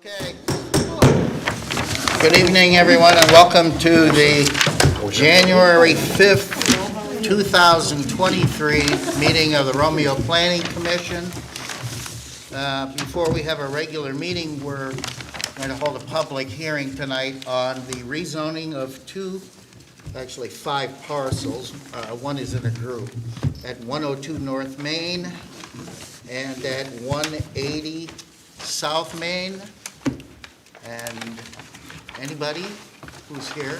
Okay. Good evening, everyone, and welcome to the January 5th, 2023 meeting of the Romeo Planning Commission. Before we have a regular meeting, we're going to hold a public hearing tonight on the rezoning of actually five parcels. One is in a group, at 102 North Main and at 180 South Main. And anybody who's here,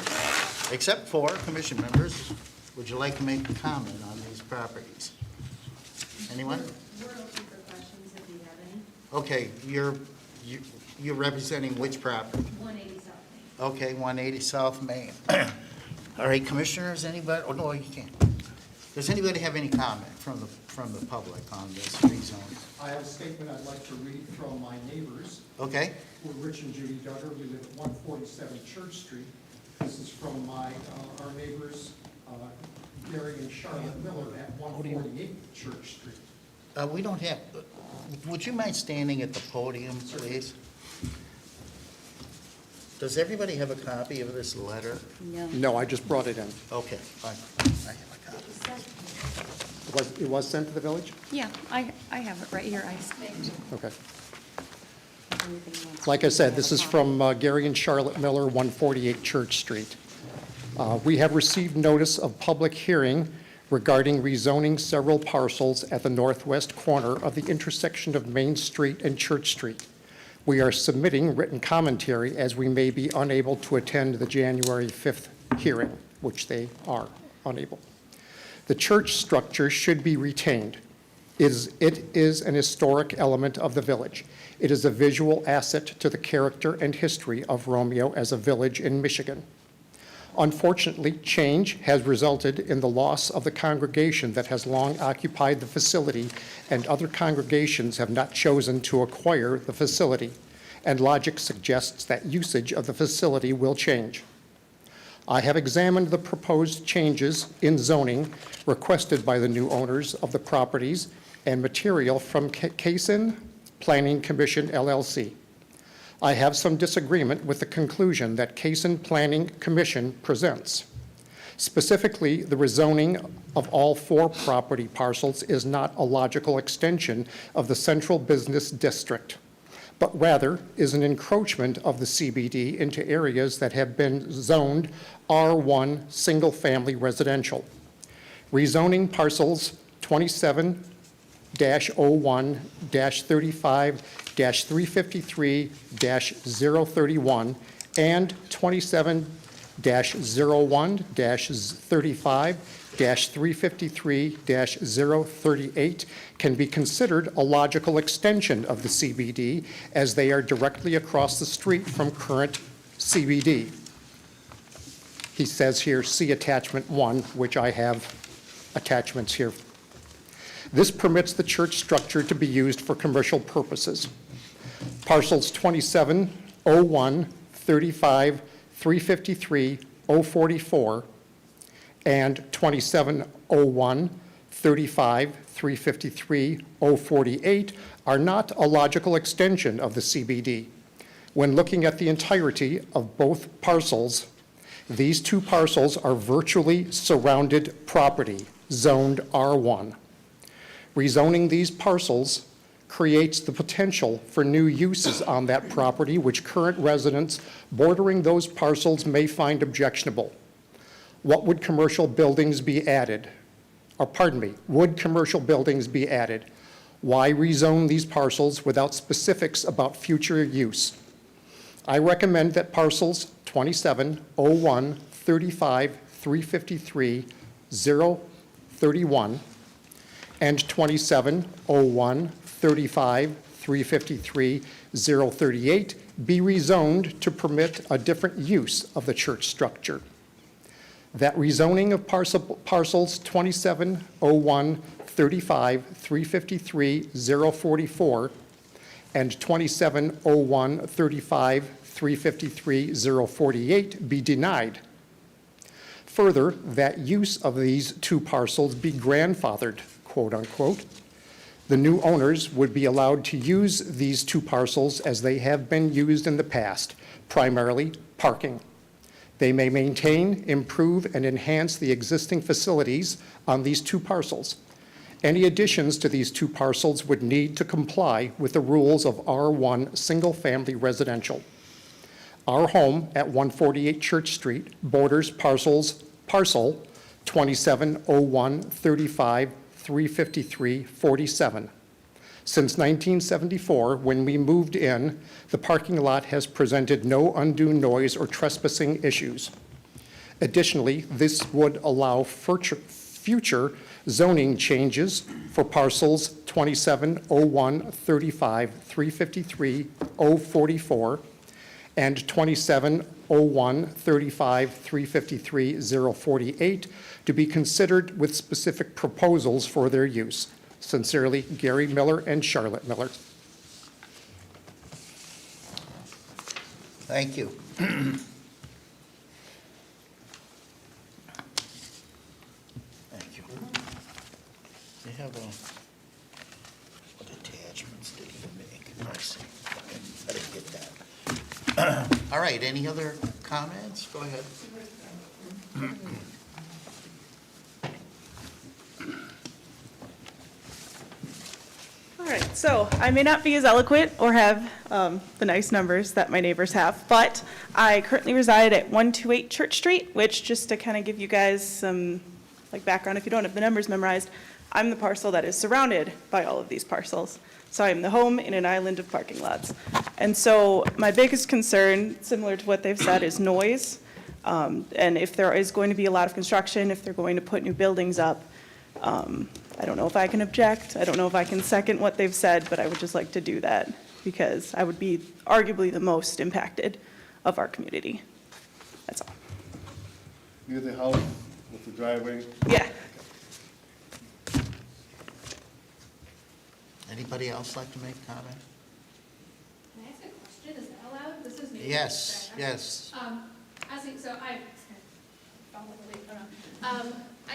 except for commission members, would you like to make a comment on these properties? Anyone? We're open for questions if you have any. Okay, you're representing which property? 180 South Main. Okay, 180 South Main. All right, commissioners, anybody? Oh, no, you can't. Does anybody have any comment from the public on this rezone? I have a statement I'd like to read from my neighbors. Okay, We're Rich and Judy Duggar. We live at 147 Church Street. This is from our neighbors, Gary and Charlotte Miller at 148 Church Street. we don't have, would you mind standing at the podium, please? Does everybody have a copy of this letter? No, I just brought it in. Okay, fine, I have a copy. It was sent to the village? Yeah, I have it right here. Okay. Like I said, this is from Gary and Charlotte Miller, 148 Church Street. We have received notice of public hearing regarding rezoning several parcels at the northwest corner of the intersection of Main Street and Church Street. We are submitting written commentary as we may be unable to attend the January 5th hearing, which they are unable. The church structure should be retained. It is an historic element of the village. It is a visual asset to the character and history of Romeo as a village in Michigan. Unfortunately, change has resulted in the loss of the congregation that has long occupied the facility, and other congregations have not chosen to acquire the facility, and logic suggests that usage of the facility will change. I have examined the proposed changes in zoning requested by the new owners of the properties and material from Kaysen Planning Commission, LLC. I have some disagreement with the conclusion that Kaysen Planning Commission presents. Specifically, the rezoning of all four property parcels is not a logical extension of the central business district, but rather is an encroachment of the CBD into areas that have been zoned R1 single-family residential. Rezoning parcels 27-01-35-353-031 and 27-01-35-353-038 can be considered a logical extension of the CBD as they are directly across the street from current CBD. He says here, see attachment 1, which I have attachments here. This permits the church structure to be used for commercial purposes. Parcels 27-01-35-353-044 and 27-01-35-353-048 are not a logical extension of the CBD. When looking at the entirety of both parcels, these two parcels are virtually surrounded property, zoned R1. Rezoning these parcels creates the potential for new uses on that property which current residents bordering those parcels may find objectionable. What would commercial buildings be added? Would commercial buildings be added? Why rezone these parcels without specifics about future use? I recommend that parcels 27-01-35-353-031 and 27-01-35-353-038 be rezoned to permit a different use of the church structure. That rezoning of parcels 27-01-35-353-044 and 27-01-35-353-048 be denied. Further, that use of these two parcels be grandfathered, quote unquote, The new owners would be allowed to use these two parcels as they have been used in the past, primarily parking. They may maintain, improve, and enhance the existing facilities on these two parcels. Any additions to these two parcels would need to comply with the rules of R1 Single-Family Residential. Our home at 148 Church Street borders parcel 270135-353-47. Since 1974, when we moved in, the parking lot has presented no undue noise or trespassing issues. Additionally, this would allow future zoning changes for parcels 270135-353-044 and 270135-353-048 to be considered with specific proposals for their use. Sincerely, Gary Miller and Charlotte Miller. Thank you. Thank you. They have what attachments did he make? I see. Okay, I didn't get that. All right, any other comments? Go ahead. All right, so I may not be as eloquent or have the nice numbers that my neighbors have, but I currently reside at 128 Church Street, which, just to kind of give you guys some background, if you don't have the numbers memorized, I'm the parcel that is surrounded by all of these parcels. So I'm the home in an island of parking lots. And so my biggest concern, similar to what they've said, is noise. And if there is going to be a lot of construction, if they're going to put new buildings up, I don't know if I can object. I don't know if I can second what they've said, but I would just like to do that because I would be arguably the most impacted of our community. That's all. Near the house with the driveway? Yeah. Anybody else like to make a comment? Can I ask a question? Is that allowed? This is me. Yes, yes. I'm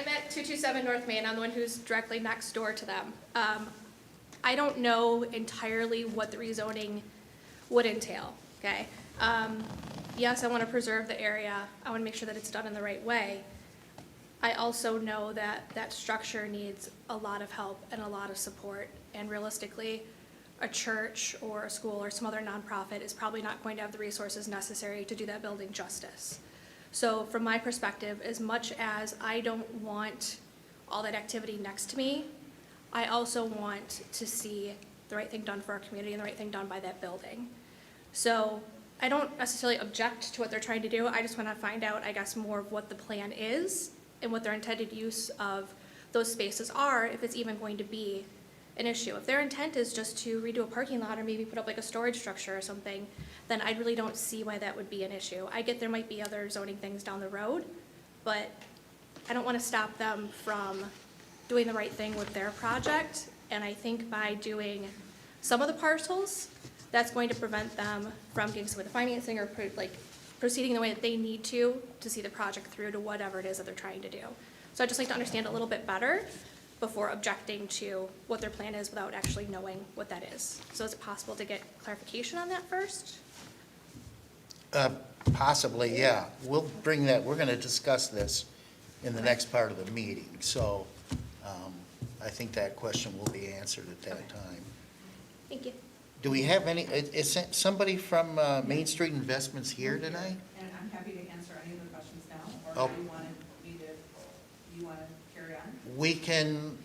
at 227 North Main. I'm the one who's directly next door to them. I don't know entirely what the rezoning would entail, okay? Yes, I want to preserve the area. I want to make sure that it's done in the right way. I also know that that structure needs a lot of help and a lot of support, and realistically, a church or a school or some other nonprofit is probably not going to have the resources necessary to do that building justice. So from my perspective, as much as I don't want all that activity next to me, I also want to see the right thing done for our community and the right thing done by that building. So I don't necessarily object to what they're trying to do. I just want to find out, I guess, more of what the plan is and what their intended use of those spaces are, if it's even going to be an issue. If their intent is just to redo a parking lot or maybe put up like a storage structure or something, then I really don't see why that would be an issue. I get there might be other zoning things down the road, but I don't want to stop them from doing the right thing with their project. And I think by doing some of the parcels, that's going to prevent them from getting some of the financing or proceeding the way that they need to see the project through to whatever it is that they're trying to do. So I'd just like to understand a little bit better before objecting to what their plan is without actually knowing what that is. So is it possible to get clarification on that first? Possibly, yeah. We'll bring that, we're going to discuss this in the next part of the meeting. So I think that question will be answered at that time. Thank you. Do we have any, is somebody from Main Street Investments here tonight? And I'm happy to answer any of the questions now, Oh. or do you want to carry on? We can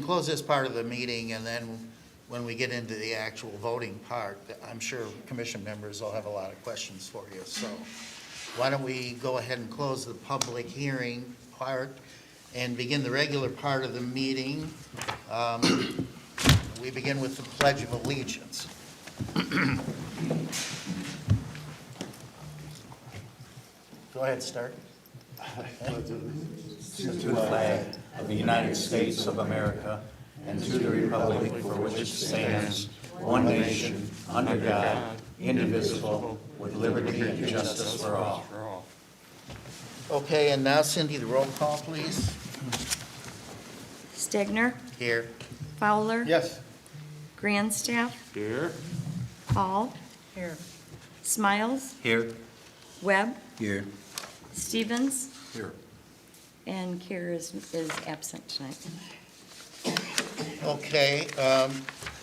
close this part of the meeting, and then when we get into the actual voting part, I'm sure commission members will have a lot of questions for you. So why don't we go ahead and close the public hearing part and begin the regular part of the meeting. We begin with the Pledge of Allegiance. Go ahead, start. To the flag of the United States of America and to the republic for which it stands, one nation, under God, indivisible, with liberty and justice for all. Okay, and now Cindy, the roll call, please. Stegner, Here. Fowler. Yes. Grandstaff. Here. Hall. Here. Smiles. Here. Webb. Here. Stevens. Here. And Kier is absent tonight. Okay,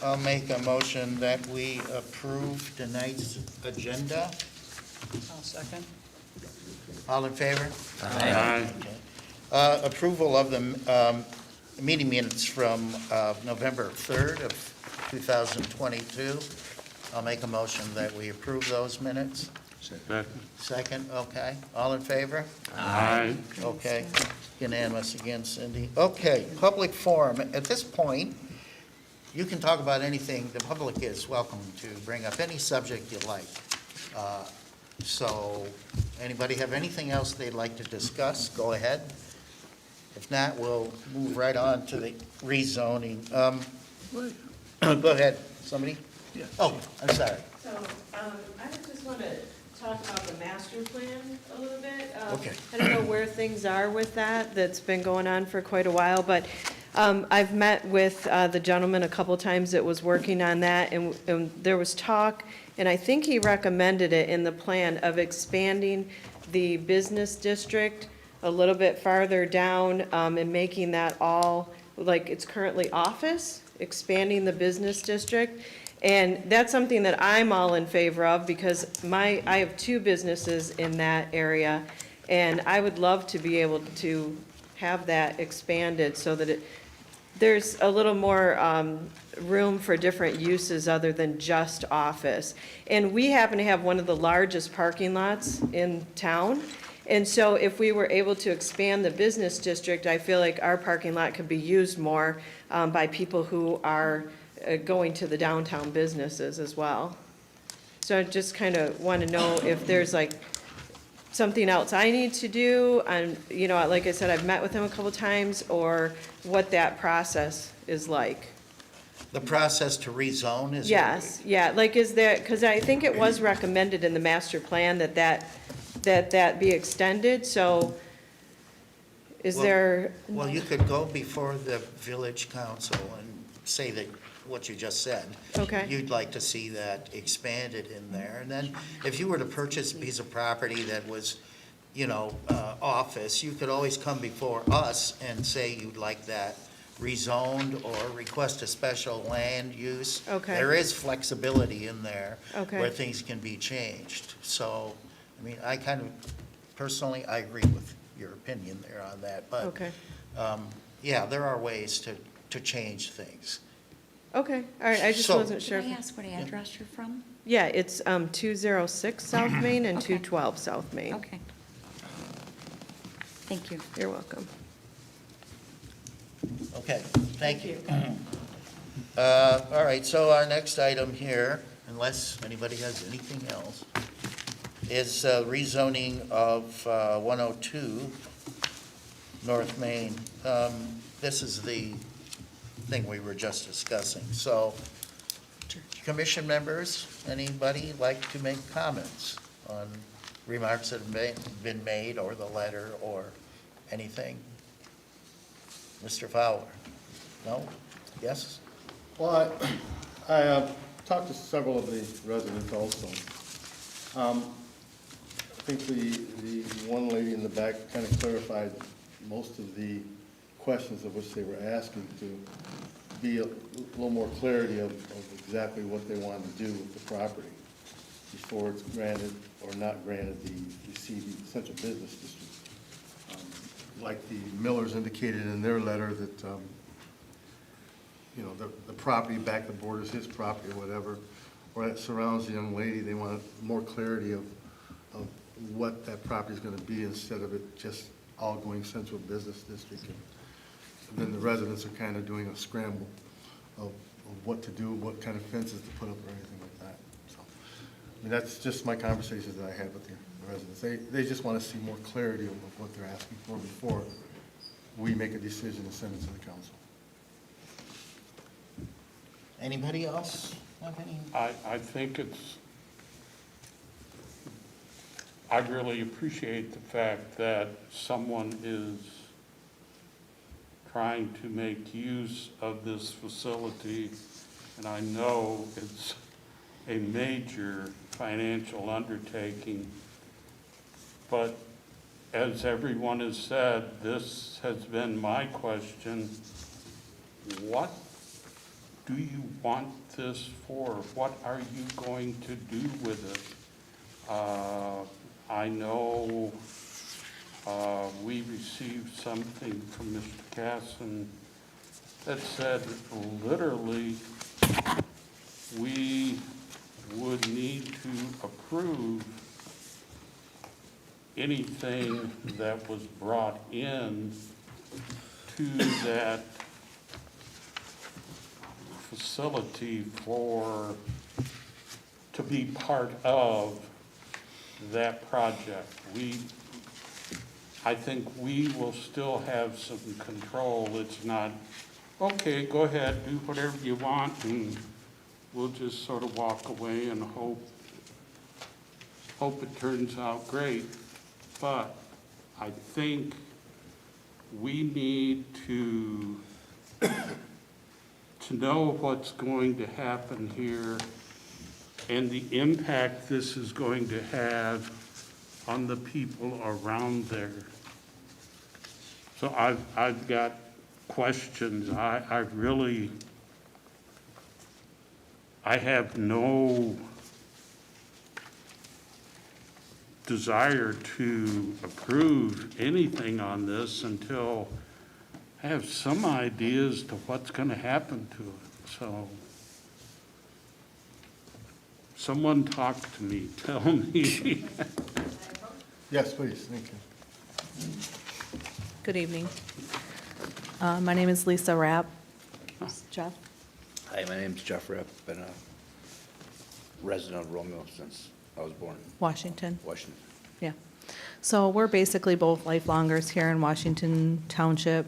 I'll make a motion that we approve tonight's agenda. I'll second. All in favor? Aye. Okay. Approval of the meeting minutes from November 3rd of 2022. I'll make a motion that we approve those minutes. Second, okay. All in favor? Aye. Okay, unanimous again, Cindy. Okay, public forum. At this point, you can talk about anything. The public is welcome to bring up any subject you like. So, anybody have anything else they'd like to discuss? Go ahead. If not, we'll move right on to the rezoning. Go ahead, somebody? Oh, I'm sorry. So, I just want to talk about the master plan a little bit. Okay. I don't know where things are with that. That's been going on for quite a while, but I've met with the gentleman a couple times that was working on that, and there was talk, and I think he recommended it in the plan of expanding the business district a little bit farther down, and making that all, like it's currently office, expanding the business district. And that's something that I'm all in favor of, because I have two businesses in that area, and I would love to be able to have that expanded so that there's a little more room for different uses other than just office. And we happen to have one of the largest parking lots in town. And so if we were able to expand the business district, I feel like our parking lot could be used more by people who are going to the downtown businesses as well. So I just kind of want to know if there's like something else I need to do, and, you know, like I said, I've met with him a couple times, or what that process is like. The process to rezone is? Yes, yeah, like is there, because I think it was recommended in the master plan that be extended, so is Well- there? Well, you could go before the village council and say that what you just said. Okay. You'd like to see that expanded in there. And then if you were to purchase a piece of property that was, you know, office, you could always come before us and say you'd like that rezoned or request a special land use. Okay. There is flexibility in there. Okay. Where things can be changed. So, I mean, I kind of, personally, I agree with your opinion there on that. But, Okay, yeah, there are ways to change things. okay, all right, I just So- wasn't sure. Can I ask what address you're from? Yeah, it's 206 South Main and Okay. 212 South Main. Okay. Thank you. You're welcome. Okay, thank you. All right, so our next item here, unless anybody has anything else, is rezoning of 102 North Main. This is the thing we were just discussing. So, commission members, anybody like to make comments on remarks that have been made, or the letter, or anything? Mr. Fowler? No? Yes? Well, I talked to several of the residents also. I think the one lady in the back kind of clarified most of the questions of which they were asking, to be a little more clarity of exactly what they wanted to do with the property before it's granted or not granted the CB, Central Business District. Like the Millers indicated in their letter that, you know, the property back the border is his property or whatever, or that surrounds the young lady, they want more clarity of what that property is going to be, instead of it just all going Central Business District. And then the residents are kind of doing a scramble of what to do, what kind of fences to put up or anything like that. So, I mean, that's just my conversations that I had with the residents. They just want to see more clarity of what they're asking for before we make a decision and send it to the council. Anybody else have any? I think I really appreciate the fact that someone is trying to make use of this facility, and I know it's a major financial undertaking, but as everyone has said, this has been my question. What do you want this for? What are you going to do with it? I know we received something from Mr. Casson that said literally we would need to approve anything that was brought in to that facility to be part of that project. I think we will still have some control. It's not, okay, go ahead, do whatever you want, and we'll just sort of walk away and hope it turns out great. But I think we need to know what's going to happen here and the impact this is going to have on the people around there. So I've got questions. I have no desire to approve anything on this until I have some ideas to what's going to happen to it. So someone talk to me, tell me. Yes, please, thank you. Good evening. My name is Lisa Rapp. Jeff? Hi, my name's Jeff Ripp. Been a resident of Romeo since I was born. Washington. Washington. Yeah. So we're basically both lifelongers here in Washington Township.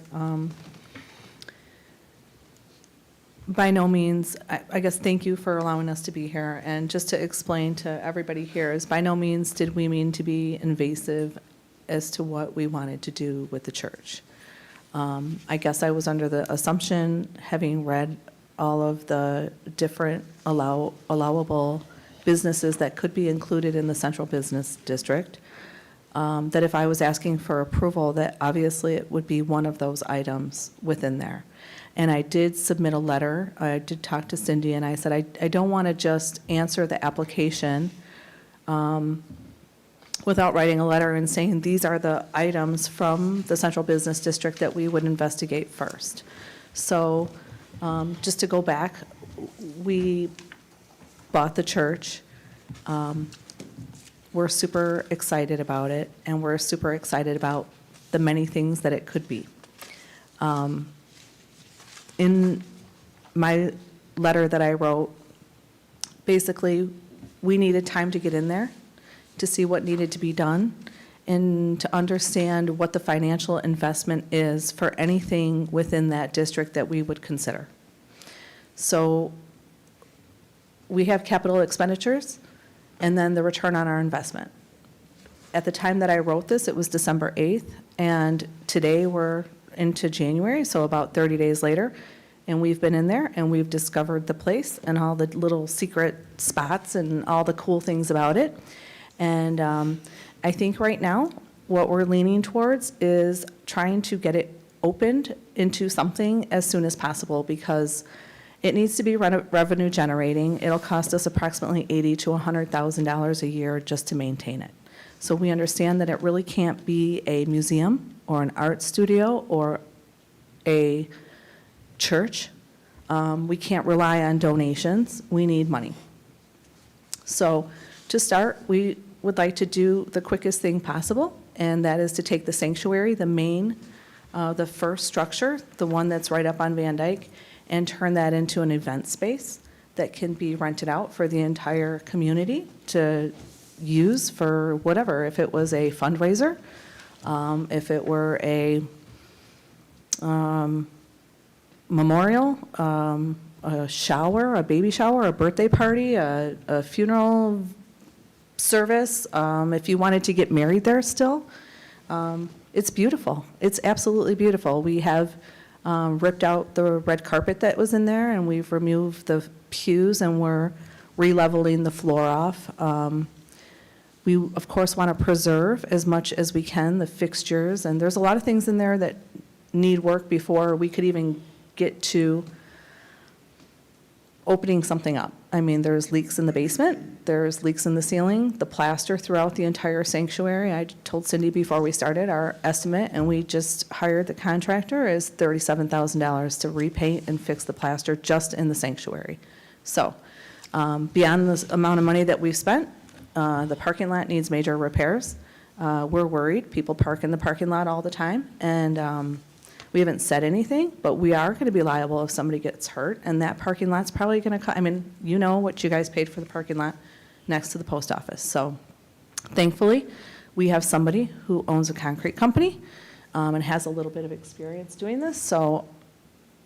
By no means, I guess, thank you for allowing us to be here. And just to explain to everybody here is by no means did we mean to be invasive as to what we wanted to do with the church. I guess I was under the assumption, having read all of the different allowable businesses that could be included in the central business district, that if I was asking for approval, that obviously it would be one of those items within there. And I did submit a letter. I did talk to Cindy, and I said, I don't want to just answer the application without writing a letter and saying these are the items from the central business district that we would investigate first. So just to go back, we bought the church. We're super excited about it, and we're super excited about the many things that it could be. In my letter that I wrote, basically, we needed time to get in there to see what needed to be done and to understand what the financial investment is for anything within that district that we would consider. So we have capital expenditures and then the return on our investment. At the time that I wrote this, it was December 8th, and today we're into January, so about 30 days later, and we've been in there and we've discovered the place and all the little secret spots and all the cool things about it. And I think right now what we're leaning towards is trying to get it opened into something as soon as possible, because it needs to be revenue generating. It'll cost us approximately $80,000 to $100,000 a year just to maintain it. So we understand that it really can't be a museum or an art studio or a church. We can't rely on donations. We need money. So to start, we would like to do the quickest thing possible, and that is to take the sanctuary, the main, the first structure, the one that's right up on Van Dyke, and turn that into an event space that can be rented out for the entire community to use for whatever. If it was a fundraiser, if it were a memorial, a shower, a baby shower, a birthday party, a funeral service, if you wanted to get married there still, it's beautiful. It's absolutely beautiful. We have ripped out the red carpet that was in there, and we've removed the pews, and we're re-leveling the floor off. We, of course, want to preserve as much as we can the fixtures, and there's a lot of things in there that need work before we could even get to opening something up. I mean, there's leaks in the basement, there's leaks in the ceiling, the plaster throughout the entire sanctuary. I told Cindy before we started, our estimate, and we just hired the contractor, is $37,000 to repaint and fix the plaster just in the sanctuary. So, beyond the amount of money that we've spent, the parking lot needs major repairs. We're worried, people park in the parking lot all the time, and we haven't said anything, but we are going to be liable if somebody gets hurt, and that parking lot's probably going to, I mean, you know what you guys paid for the parking lot next to the post office. So thankfully, we have somebody who owns a concrete company and has a little bit of experience doing this. So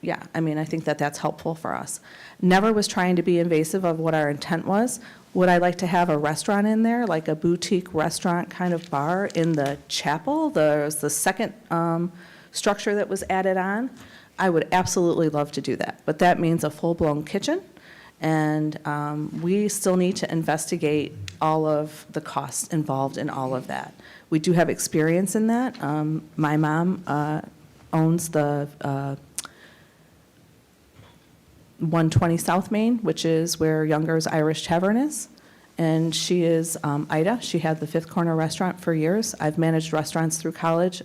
yeah, I mean, I think that that's helpful for us. Never was trying to be invasive of what our intent was. Would I like to have a restaurant in there, like a boutique restaurant kind of bar in the chapel? There's the second structure that was added on. I would absolutely love to do that, but that means a full-blown kitchen, and we still need to investigate all of the costs involved in all of that. We do have experience in that. My mom owns the 120 South Main, which is where Younger's Irish Tavern is, and she is Ida. She had the Fifth Corner restaurant for years. I've managed restaurants through college.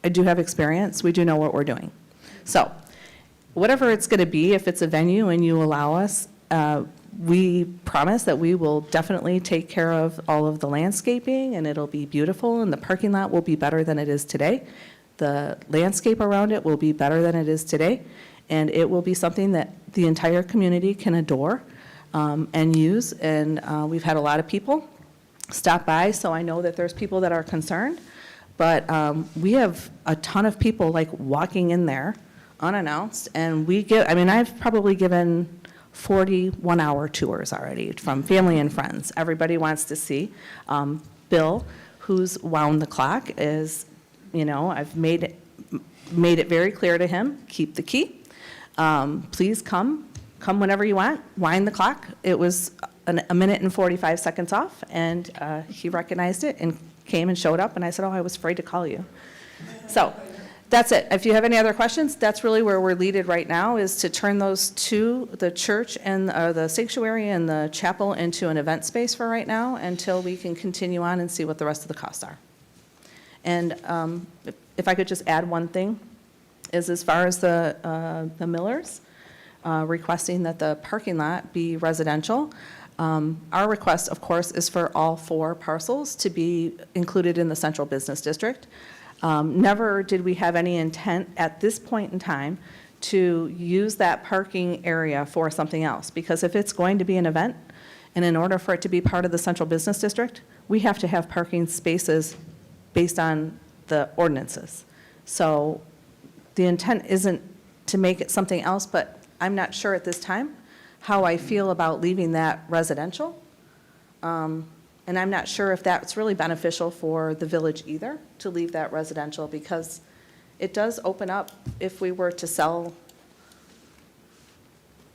I do have experience. We do know what we're doing. So whatever it's going to be, if it's a venue and you allow us, we promise that we will definitely take care of all of the landscaping, and it'll be beautiful, and the parking lot will be better than it is today. The landscape around it will be better than it is today, and it will be something that the entire community can adore and use. And we've had a lot of people stop by, so I know that there's people that are concerned. But we have a ton of people like walking in there unannounced, and we give, I mean, I've probably given 40 one-hour tours already from family and friends. Everybody wants to see. Bill, who's wound the clock, is, you know, I've made it very clear to him, keep the key. Please come whenever you want, wind the clock. It was a minute and 45 seconds off, and he recognized it and came and showed up, and I said, oh, I was afraid to call you. So that's it. If you have any other questions, that's really where we're leaded right now, is to turn those two, the church and the sanctuary and the chapel, into an event space for right now until we can continue on and see what the rest of the costs are. And if I could just add one thing, is as far as the Millers requesting that the parking lot be residential, our request, of course, is for all 4 parcels to be included in the central business district. Never did we have any intent at this point in time to use that parking area for something else, because if it's going to be an event, and in order for it to be part of the central business district, we have to have parking spaces based on the ordinances. So the intent isn't to make it something else, but I'm not sure at this time how I feel about leaving that residential. And I'm not sure if that's really beneficial for the village either, to leave that residential, because it does open up if we were to sell.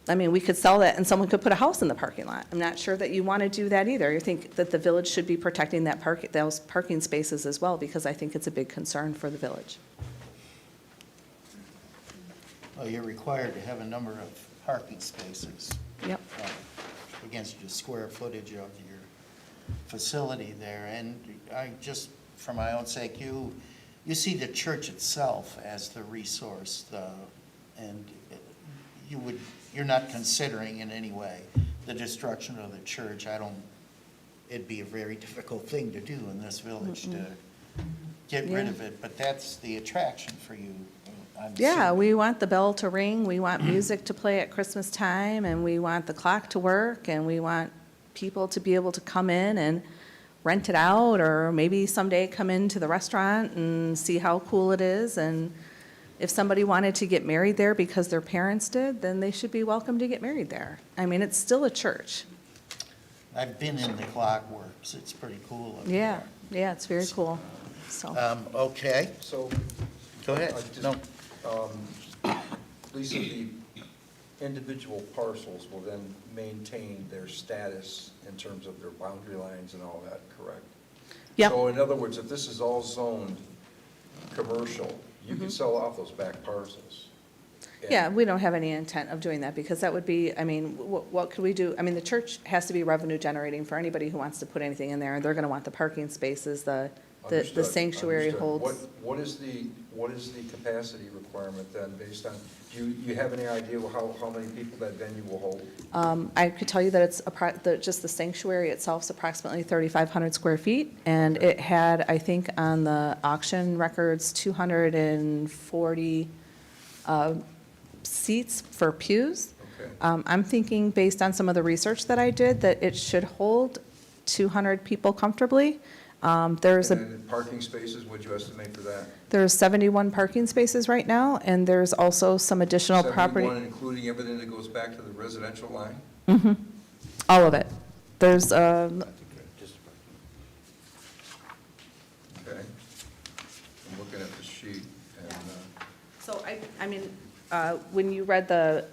I mean, we could sell that and someone could put a house in the parking lot. I'm not sure that you want to do that either. You think that the village should be protecting that those parking spaces as well, because I think it's a big concern for the village. Well, you're required to have a number of parking spaces. Yep. Against your square footage of your facility there. And I just, for my own sake, you see the church itself as the resource, and you're not considering in any way the destruction of the church. It'd be a very difficult thing to do in this village to get rid of it, but that's the attraction for you. Yeah, we want the bell to ring, we want music to play at Christmas time, and we want the clock to work, and we want people to be able to come in and rent it out, or maybe someday come into the restaurant and see how cool it is. And if somebody wanted to get married there because their parents did, then they should be welcome to get married there. I mean, it's still a church. I've been in the clockworks. It's pretty cool. Yeah, yeah, it's very cool. So. Okay. So, Go ahead. No. Lisa, the individual parcels will then maintain their status in terms of their boundary lines and all that, correct? Yep. So in other words, if this is all zoned commercial, you can sell off those back parcels. And- Yeah, we don't have any intent of doing that, because that would be, I mean, what could we do? I mean, the church has to be revenue generating for anybody who wants to put anything in there, and they're gonna want the parking spaces, the Understood, sanctuary understood. holds. What is the capacity requirement then, based on, do you have any idea how many people that venue will hold? I could tell you that it's just the sanctuary itself is approximately 3,500 square feet, and it had, I think, on the auction records, 240 seats for pews. Okay. I'm thinking, based on some of the research that I did, that it should hold 200 people comfortably. There's And then parking spaces, what'd you estimate for that? there's 71 parking spaces right now, and there's also some additional property. 71, including everything that goes back to the residential line? All of it. There's, Okay. I'm looking at the sheet, and, so I mean, when you read the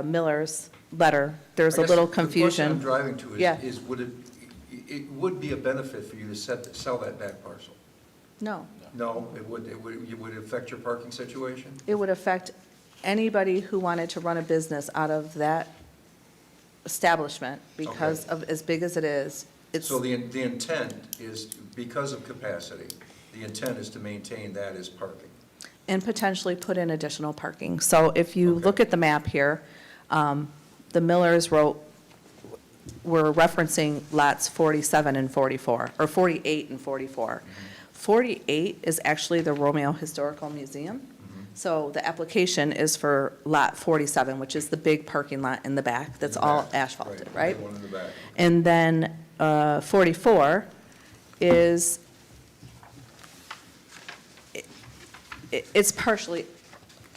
Miller's letter, there's a I guess little The question I'm confusion. driving to Yeah. is it would be a benefit for you to sell that back parcel? No, No, it would affect your parking situation? it would affect anybody who wanted to run a business out of that establishment, because of as big as it is. It's, So the intent is, because of capacity, the intent is to maintain that as parking? and potentially put in additional parking. So if you Okay. look at the map here, the Millers wrote, we're referencing lots 47 and 44, or 48 and 44. 48 is actually the Romeo Historical Museum. So the application is for lot 47, which is the big parking lot in the back that's all asphalted, right? The one in the back. And then 44 is, it's partially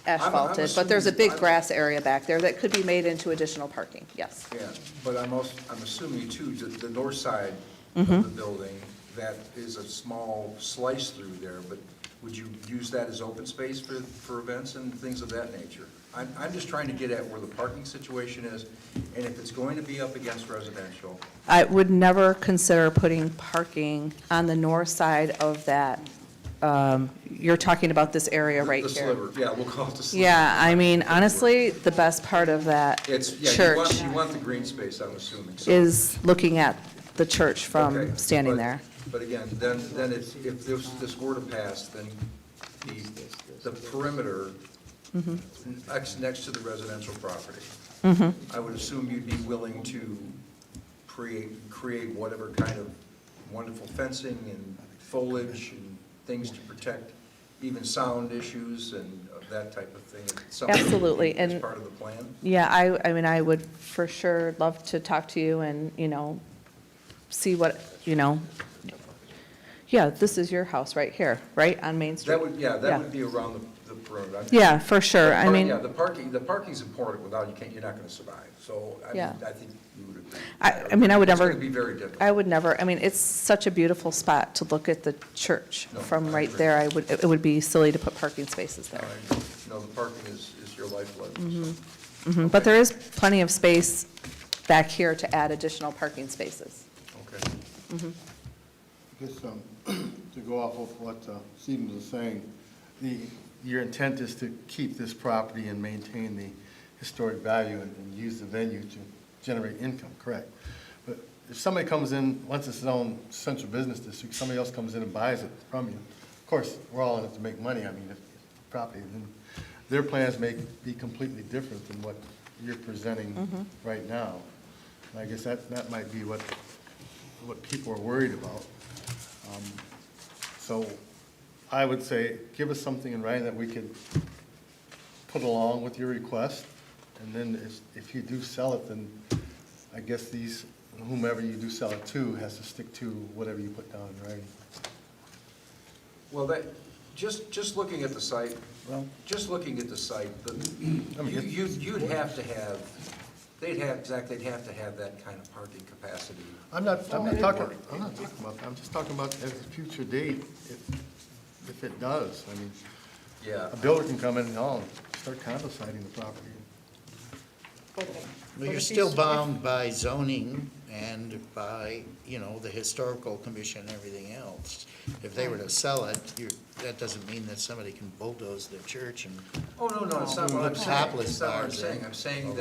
asphalted, but there's a big assuming- grass area back there that could be made into additional parking, yes. Yeah, but I'm assuming too, the north side Mm-hmm. of the building, that is a small slice through there, but would you use that as open space for events and things of that nature? I'm just trying to get at where the parking situation is, and if it's going to be up against residential. I would never consider putting parking on the north side of that, you're talking about this area right The here. sliver, yeah, we'll call it the sliver. Yeah, I mean, honestly, the best part of that It's, yeah, church you want the green space, I'm assuming. So- is looking at the church Okay, from standing but- there. But again, then if this were to pass, then the perimeter next to the residential property, I would assume you'd be willing to create whatever kind of wonderful fencing and foliage and things to protect even sound issues and that type of thing. It's something Absolutely, As and- part of the plan? Yeah, I mean, I would for sure love to talk to you and, see what, yeah, this is your house right here, right, on Main Street? That would be around the perimeter. Yeah, for sure, I mean, Yeah, the parking's important, without you're not gonna survive, so Yeah. I think you would agree. I mean, I would never. It's gonna be very difficult. I would never, I mean, it's such a beautiful spot to look at the church No, from I right agree. there. It would be silly to put parking spaces there. The parking is your lifeblood. so. Mhm, but there is plenty of space back here to add additional parking spaces. Okay. I guess, to go off of what Stephen was saying, your intent is to keep this property and maintain the historic value and use the venue to generate income, correct? But if somebody comes in, once it's own central business district, somebody else comes in and buys it from you, of course, we're all in it to make money, I mean, if property, then their plans may be completely different than what you're presenting right now. And I guess that might be what people are worried about. So I would say, give us something in writing that we could put along with your request, and then if you do sell it, then I guess whomever you do sell it to has to stick to whatever you put down in writing. Well, just looking at the site, Well, you'd have to have, Zach, they'd have to have that kind of parking capacity. I'm not talking about that, I'm just talking about at a future date, if it does, I mean. Yeah. A builder can come in and, start condo siding the property. Well, you're still bound by zoning and by, the historical commission and everything else. If they were to sell it, that doesn't mean that somebody can bulldoze their church and Oh, no, that's not what I'm Put saying. topless That's not what I'm bars in. saying. I'm saying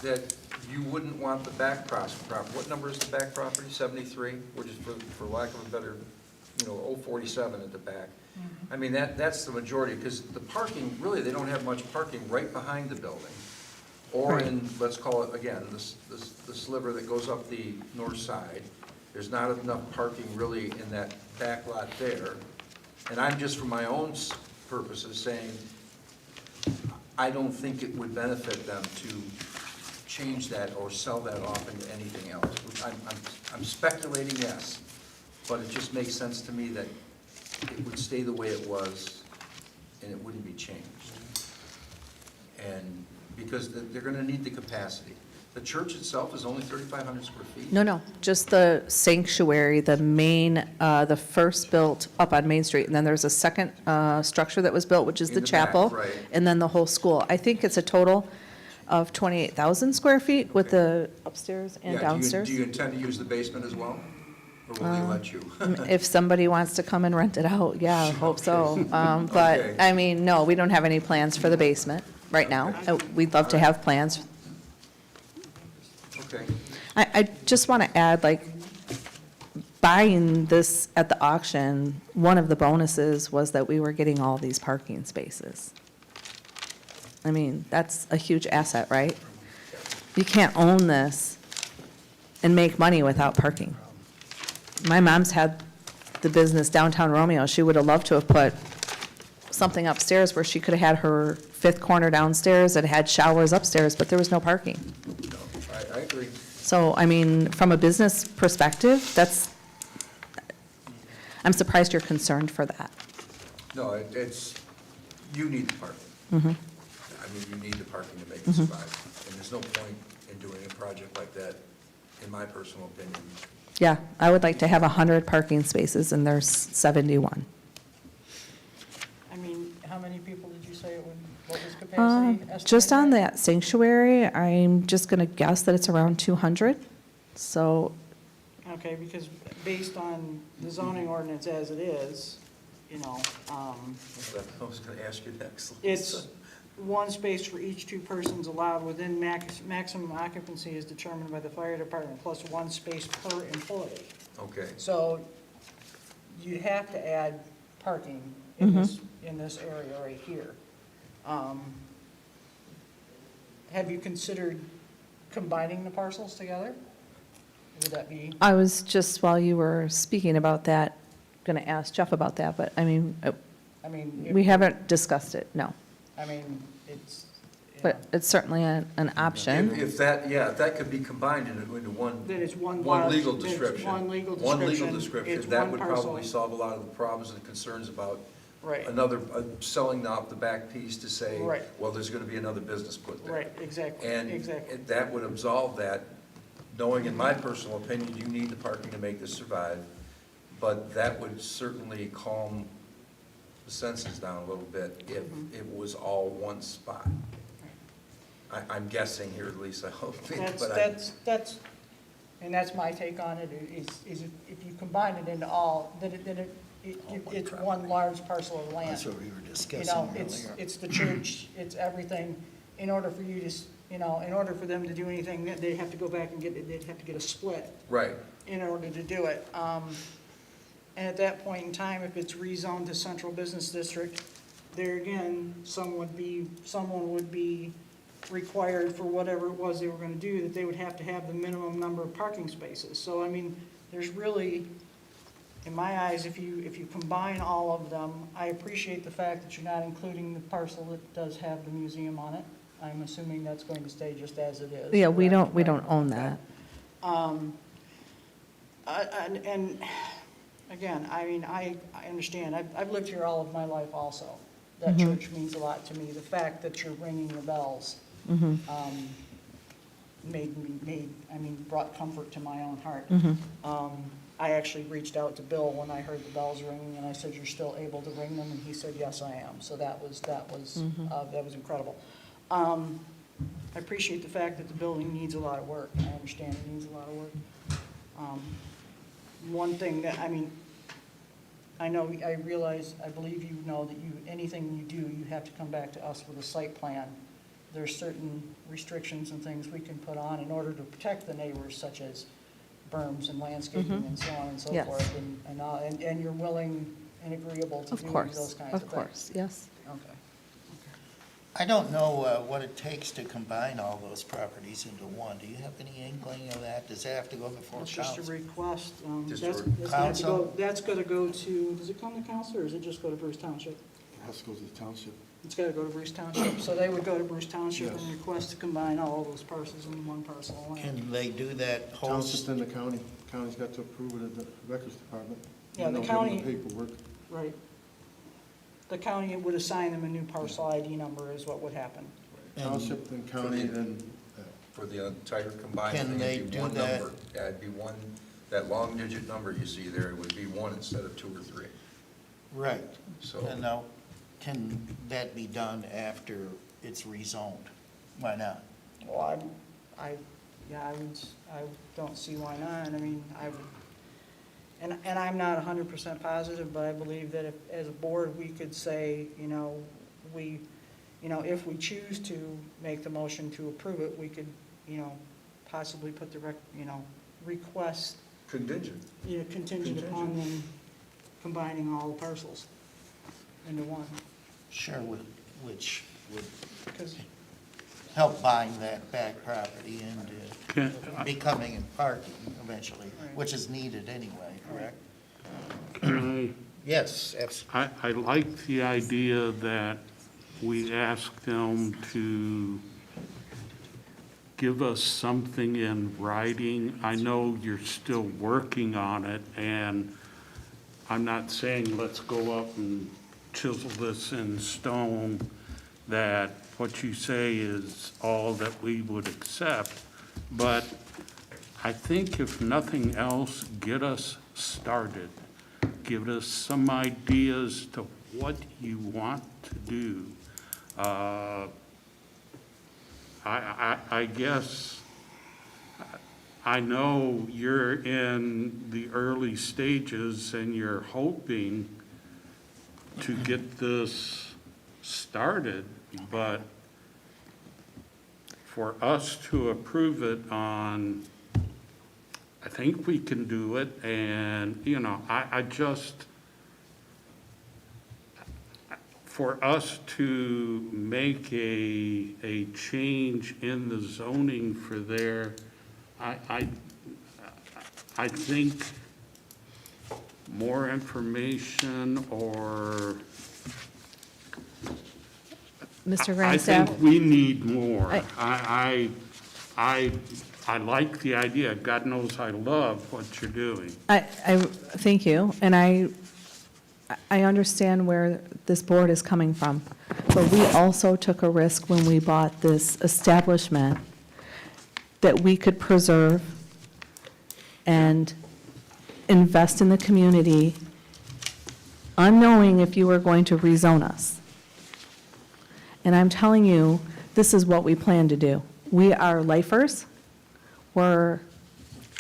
that you wouldn't want the back property. What number is the back property? 73, which is for lack of a better, 047 at the back. I mean, that's the majority, because the parking, really, they don't have much parking right behind the building. Or in, let's call it, again, the sliver that goes up the north side. There's not enough parking really in that back lot there. And I'm just, for my own purposes, saying, I don't think it would benefit them to change that or sell that off into anything else. I'm speculating, yes, but it just makes sense to me that it would stay the way it was and it wouldn't be changed. And because they're gonna need the capacity. The church itself is only 3,500 square feet. No, just the sanctuary, the main, the first built up on Main Street, and then there's a second structure that was built, which is In the the back, chapel. right. And then the whole school. I think it's a total of 28,000 square feet with the upstairs and Yeah, downstairs. do you intend to use the basement as well? Or will they let you? If somebody wants to come and rent it out, yeah, I hope so. But, Okay. I mean, no, we don't have any plans for the basement right now. We'd love to have plans. Okay. I just want to add, like, buying this at the auction, one of the bonuses was that we were getting all these parking spaces. I mean, that's a huge asset, right? You can't own this and make money without parking. My mom's had the business downtown Romeo. She would have loved to have put something upstairs where she could have had her fifth corner downstairs and had showers upstairs, but there was no parking. No, I agree. So, I mean, from a business perspective, I'm surprised you're concerned for that. No, you need the parking. Mm-hmm. I mean, you need the parking to make it survive. And there's no point in doing a project like that, in my personal opinion. Yeah, I would like to have 100 parking spaces, and there's 71. I mean, how many people did you say it would, what was capacity? Just on estimated? that sanctuary, I'm just going to guess that it's around 200. So, Okay, because based on the zoning ordinance as it is, I was going to ask you next. it's one space for each two persons allowed within maximum occupancy is determined by the fire department, plus one space per employee. Okay. So you have to add parking in this area right here. Have you considered combining the parcels together? Would that be? I was just, while you were speaking about that, going to ask Jeff about that, but I mean, I mean, we haven't discussed it, no. I mean, it's. But it's certainly an option. If that could be combined into one. Then it's one legal large- it's description. one legal One legal description. description. It's That one would parcel. probably solve a lot of the problems and concerns about Right. another, selling off the back piece to say, Right. well, there's going to be another business put there. Right, exactly, And exactly. that would absolve that, knowing in my personal opinion, you need the parking to make this survive, but that would certainly calm the senses down a little bit if it was all one spot. I'm guessing here, Lisa, That's, and that's my take on it, is if you combine it into all, then it's one large parcel of land. That's what we were discussing It's, earlier. it's the church, it's everything. In order for you to, in order for them to do anything, they'd have to go back and they'd have to get a split Right. in order to do it. And at that point in time, if it's rezoned to central business district, there again, someone would be required for whatever it was they were gonna do, that they would have to have the minimum number of parking spaces. So, I mean, there's really, in my eyes, if you combine all of them, I appreciate the fact that you're not including the parcel that does have the museum on it. I'm assuming that's going to stay just as it is. Yeah, we correct? don't own that. And again, I mean, I understand. I've lived here all of my life also. That church means a lot to me. The fact that you're ringing the bells. brought comfort to my own heart. I actually reached out to Bill when I heard the bells ringing, and I said, "You're still able to ring them?" And he said, "Yes, I am." So that was incredible. I appreciate the fact that the building needs a lot of work. I understand it needs a lot of work. One thing that, I believe you know that anything you do, you have to come back to us with a site plan. There's certain restrictions and things we can put on in order to protect the neighbors, such as berms and landscaping and so on and so Yes. forth. And you're willing and agreeable to do those kinds of things? Of course, yes. Okay. I don't know what it takes to combine all those properties into one. Do you have any inkling of that? Does that have to go before It's just a council? request. Just That's a- gonna have to go, Council? that's gonna go to, does it come to council, or does it just go to Bruce Township? It has to go to the township. It's gotta go to Bruce Township, so they would go to Bruce Township and Yes. request to combine all those parcels into one parcel of land. Can they do that whole? Township and the county. County's got to approve it at the records department. Yeah, And the they'll give them county- the paperwork. Right. The county would assign them a new parcel ID number is what would happen. Township, then county, then, For the entire combined Can thing, they it'd be do one that? number. Yeah, it'd be one, that long digit number you see there, it would be one instead of 2 or 3. Right. So- And now, can that be done after it's rezoned? Why not? Well, I don't see why not. And I'm not 100% positive, but I believe that if, as a board, we could say, if we choose to make the motion to approve it, we could, possibly put the request, Contingent. contingent upon them combining all the parcels into one. Sure, which would 'Cause help buying that back property and Can- becoming in parking eventually, which is needed anyway, correct? Can Yes, absolutely. I like the idea that we ask them to give us something in writing. I know you're still working on it, and I'm not saying let's go up and chisel this in stone, that what you say is all that we would accept, but I think if nothing else, get us started. Give us some ideas to what you want to do. I guess, I know you're in the early stages and you're hoping to get this started, but for us to approve it on, I think we can do it, and, I just, for us to make a change in the zoning for there, I think more information or. Mr. I Grandstaff? think we need more. I like the idea. God knows I love what you're doing. I thank you, and I understand where this board is coming from, but we also took a risk when we bought this establishment that we could preserve and invest in the community, unknowing if you were going to rezone us. And I'm telling you, this is what we plan to do. We are lifers.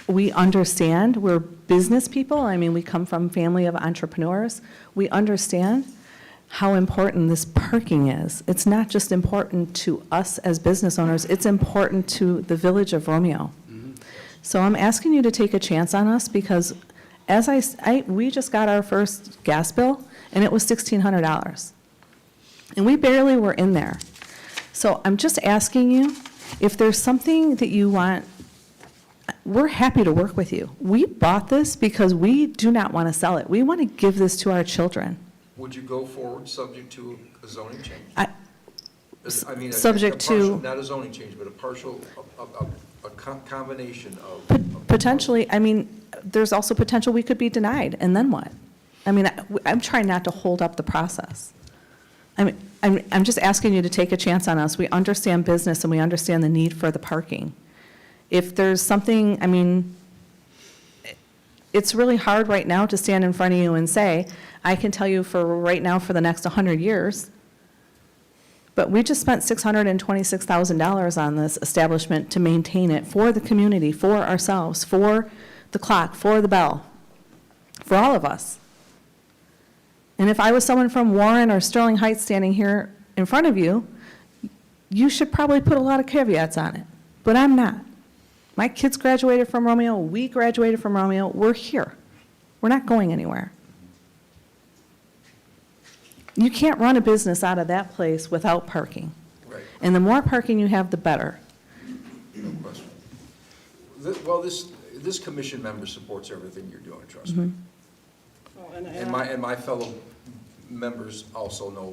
We understand, we're business people. We come from a family of entrepreneurs. We understand how important this parking is. It's not just important to us as business owners, it's important to the village of Romeo. So I'm asking you to take a chance on us, because as we just got our first gas bill, and it was $1,600. And we barely were in there. So I'm just asking you, if there's something that you want, we're happy to work with you. We bought this because we do not want to sell it. We want to give this to our children. Would you go forward subject to a zoning change? A Subject to- partial- Not a zoning change, but a partial, a combination of. Potentially, there's also potential we could be denied, and then what? I'm trying not to hold up the process. I'm just asking you to take a chance on us. We understand business and we understand the need for the parking. If there's something, I mean, it's really hard right now to stand in front of you and say, I can tell you for right now for the next 100 years, but we just spent $626,000 on this establishment to maintain it for the community, for ourselves, for the clock, for the bell, for all of us. And if I was someone from Warren or Sterling Heights standing here in front of you, you should probably put a lot of caveats on it, but I'm not. My kids graduated from Romeo, we graduated from Romeo, we're here. We're not going anywhere. You can't run a business out of that place without parking. Right. And the more parking you have, the better. No question. Well, this commission member supports everything you're doing, trust me. Well, And my fellow members also know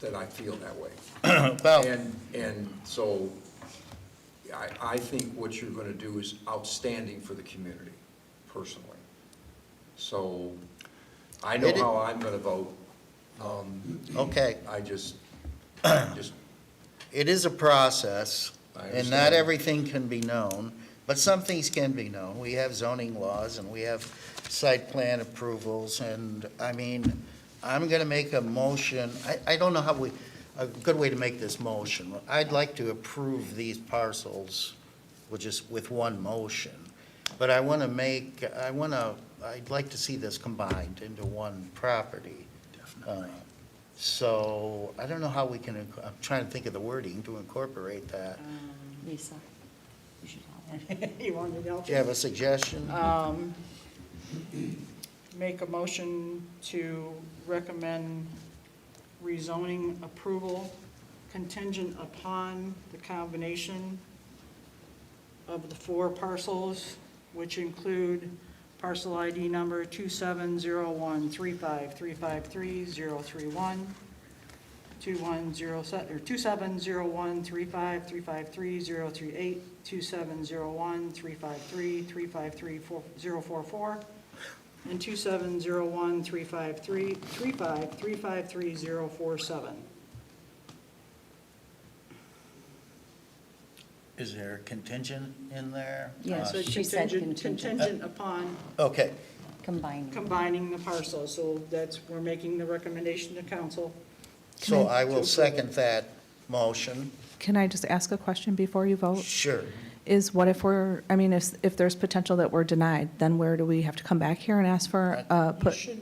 that I feel that way. Well, And so I think what you're going to do is outstanding for the community, personally. So I know how I'm going to vote. okay. I just, It is a process, I and not understand. everything can be known, but some things can be known. We have zoning laws, and we have site plan approvals, and, I mean, I'm going to make a motion. I don't know how a good way to make this motion. I'd like to approve these parcels with one motion, but I'd like to see this combined into one property. So I don't know how we can, I'm trying to think of the wording to incorporate that. Lisa, you should tell her. You want me to help Do you have a suggestion? Make a motion to recommend rezoning approval contingent upon the combination of the 4 parcels, which include parcel ID number 270135353031, 270135353038, 270135335344, and 27013533533047. Is there a contingent in there? Yes, So she said contingent upon Okay, combining the parcels, so we're making the recommendation to council. so I will second that motion. Can I just ask a question before you vote? Sure. Is what if if there's potential that we're denied, then where do we have to come back here and ask for,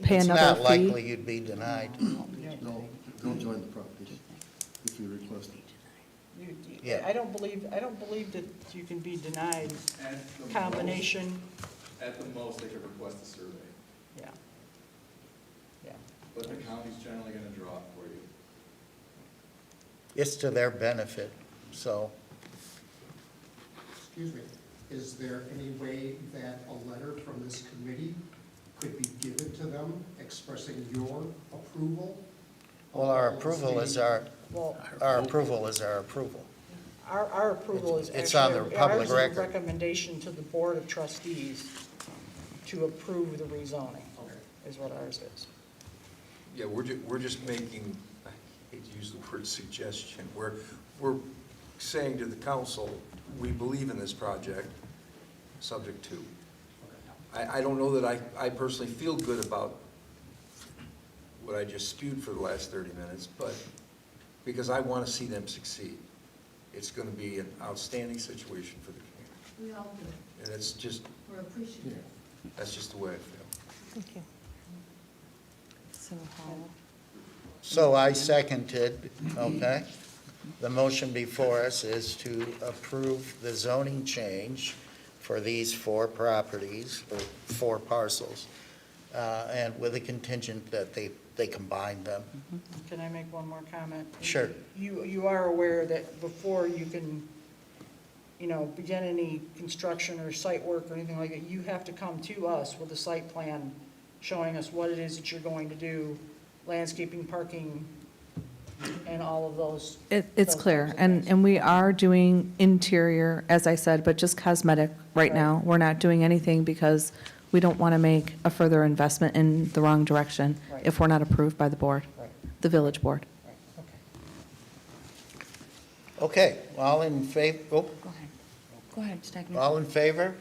pay It's another not fee? likely you'd be denied. No, go join the property if you request it. Yeah. I don't believe that you can be denied combination. At the most, they could request a survey, Yeah. Yeah. but the county's generally gonna draw it for you. It's to their benefit, so. Excuse me, is there any way that a letter from this committee could be given to them expressing your approval? Well, our approval is our approval. Our approval is It's on the actually, public ours is a record. recommendation to the Board of Trustees to approve the rezoning, is what ours is. yeah, we're just making, I hate to use the word suggestion, we're saying to the council, we believe in this project, subject to. I don't know that I personally feel good about what I just spewed for the last 30 minutes, but because I want to see them succeed. It's going to be an outstanding situation for the community. We all do. And it's just, We're appreciative. that's just the way I feel. Thank you. So So I seconded, okay? The motion before us is to approve the zoning change for these 4 properties, or 4 parcels, and with a contingent that they combine them. Can I make one more comment? Sure. You are aware that before you can, begin any construction or site work or anything like that, you have to come to us with a site plan showing us what it is that you're going to do, landscaping, parking, and all of those. It's those clear, types of and, things. and we are doing interior, as I said, but just cosmetic right now. We're not doing anything because we don't want to make a further investment in the wrong direction Right. if we're not approved by the board, Right. the village board. Right, okay. Okay, all in favor, Go ahead. Go ahead, Stegner. All in favor?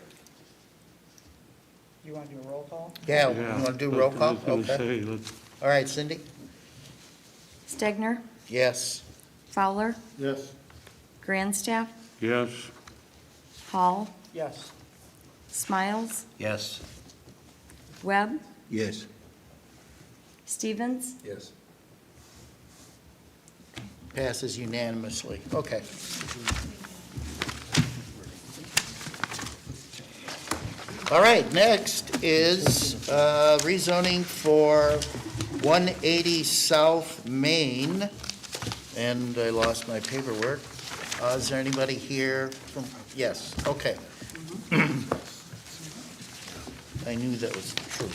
You want to do a roll call? Yeah, you want to do roll call? I was gonna Okay. say, let's, All right, Cindy? Stegner, Yes. Fowler, Yes. Grandstaff, yes, Hall, Yes. Smiles, Yes. Webb, Yes. Stevens, Yes. Passes unanimously. Okay. All right, next is rezoning for 180 South Main, and I lost my paperwork. Is there anybody here from, yes, okay. I knew that was true.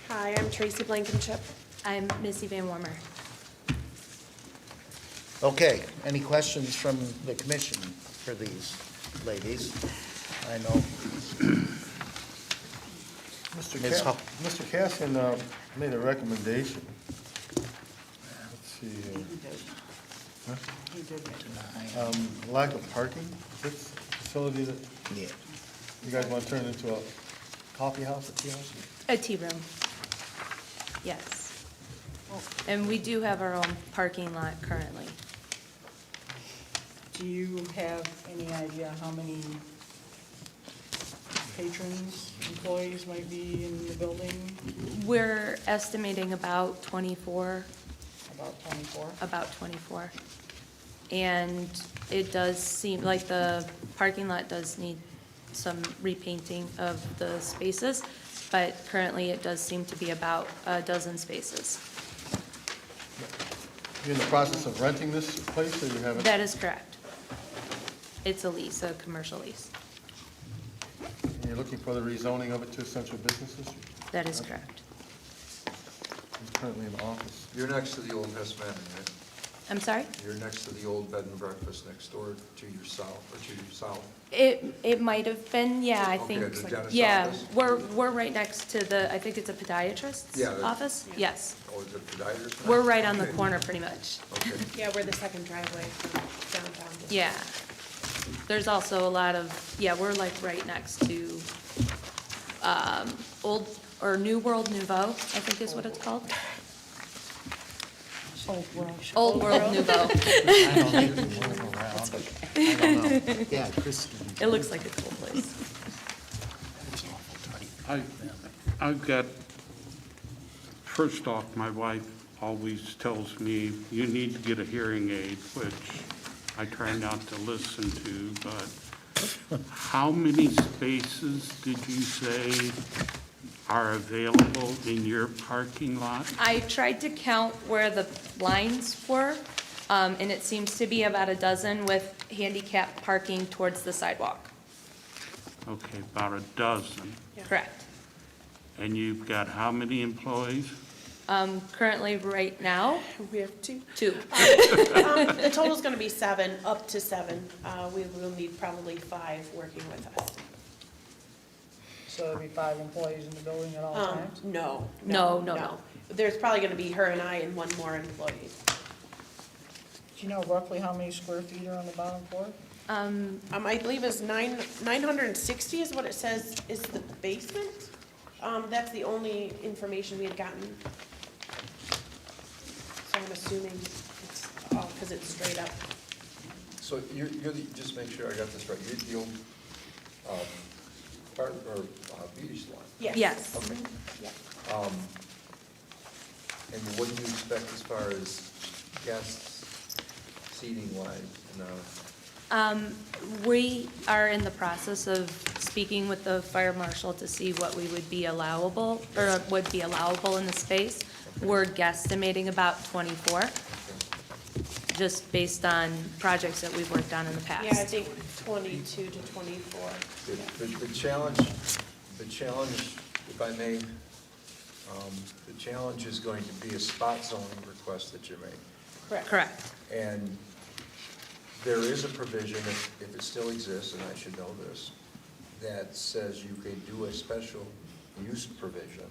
Hi, I'm Tracy Blankenship. I'm Missy Van Warmer. Okay, any questions from the commission for these ladies? I know. Ms. Hull. Mr. Casson made a recommendation. Let's see. Huh? He did. Lack of parking, this facility that Yeah. you guys want to turn into a coffee house, a tea house? A tea room. Yes. And we do have our own parking lot currently. Do you have any idea how many patrons, employees might be in the building? We're estimating about 24, About 24? about 24. And it does seem like the parking lot does need some repainting of the spaces, but currently it does seem to be about a dozen spaces. You're in the process of renting this place, or you haven't? That is correct. It's a lease, a commercial lease. And you're looking for the rezoning of it to a central business district? That is correct. He's currently in office. You're next to the old Hess Manor, right? I'm sorry? You're next to the old bed and breakfast next door to your south, or to your south. It might have been, yeah, I Okay, think. the dentist's Yeah, office? we're right next to the, I think it's a podiatrist's Yeah, the- office? Yes. Or is it podiatrist? We're right on the Okay. corner, pretty much. Okay. Yeah, we're the second driveway from downtown. Yeah. There's also a lot of, yeah, we're like right next to, Old, or New World Nouveau, I think is what it's called. Old World Nouveau. I don't think we move around. I don't know. Yeah, Christine. It looks like a cool place. I've got, first off, my wife always tells me, you need to get a hearing aid, which I try not to listen to, but how many spaces did you say are available in your parking lot? I tried to count where the lines were, and it seems to be about a dozen with handicap parking towards the sidewalk. Okay, about a dozen. Correct. And you've got how many employees? Currently, right now, We have two. two. The total's gonna be 7, up to 7. We will need probably 5 working with us. So there'll be 5 employees in the building at all times? No. No. There's probably gonna be her and I and one more employee. Do you know roughly how many square feet are on the bottom floor? I believe is 960 is what it says is the basement. That's the only information we had gotten. So I'm assuming it's, because it's straight up. So you're the, just make sure I got this right, you're the old, beauty salon? Yes. Okay. Yeah. And what do you expect as far as guests, seating wise, We are in the process of speaking with the fire marshal to see what we would be allowable, or would be allowable in the space. We're guesstimating about 24, just based on projects that we've worked on in the past. Yeah, I think 22 to 24. The challenge, if I may, the challenge is going to be a spot zoning request that you're making. Correct. And there is a provision, if it still exists, and I should know this, that says you can do a special use provision.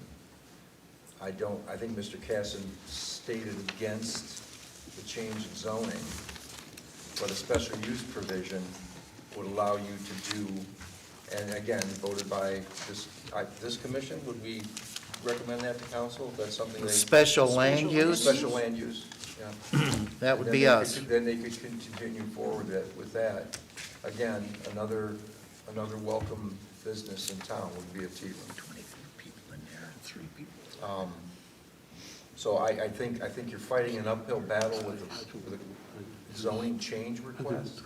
I think Mr. Casson stated against the change in zoning, but a special use provision would allow you to do, and again, voted by this commission, would we recommend that to council? If that's something they. Special land use? Special land use, yeah. That would Then be they us. Then they could continue forward with that. Again, another welcome business in town would be a tea room. 23 people in there, 3 people. So I think you're fighting an uphill battle with a zoning change request.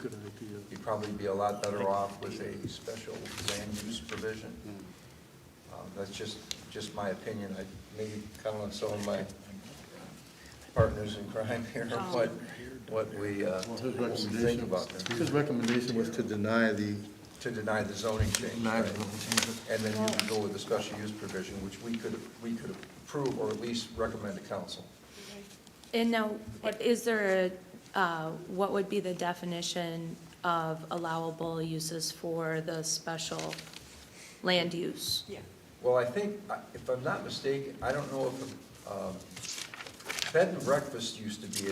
You'd probably be a lot better off with a special land use provision. That's just my opinion. I maybe count on some of my partners in crime here, what we think about that. His recommendation was to deny the. To deny the zoning change, right? And then you could go with the special use provision, which we could approve or at least recommend to council. And now, is there what would be the definition of allowable uses for the special land use? Yeah. Well, I think, if I'm not mistaken, I don't know if, bed and breakfast used to be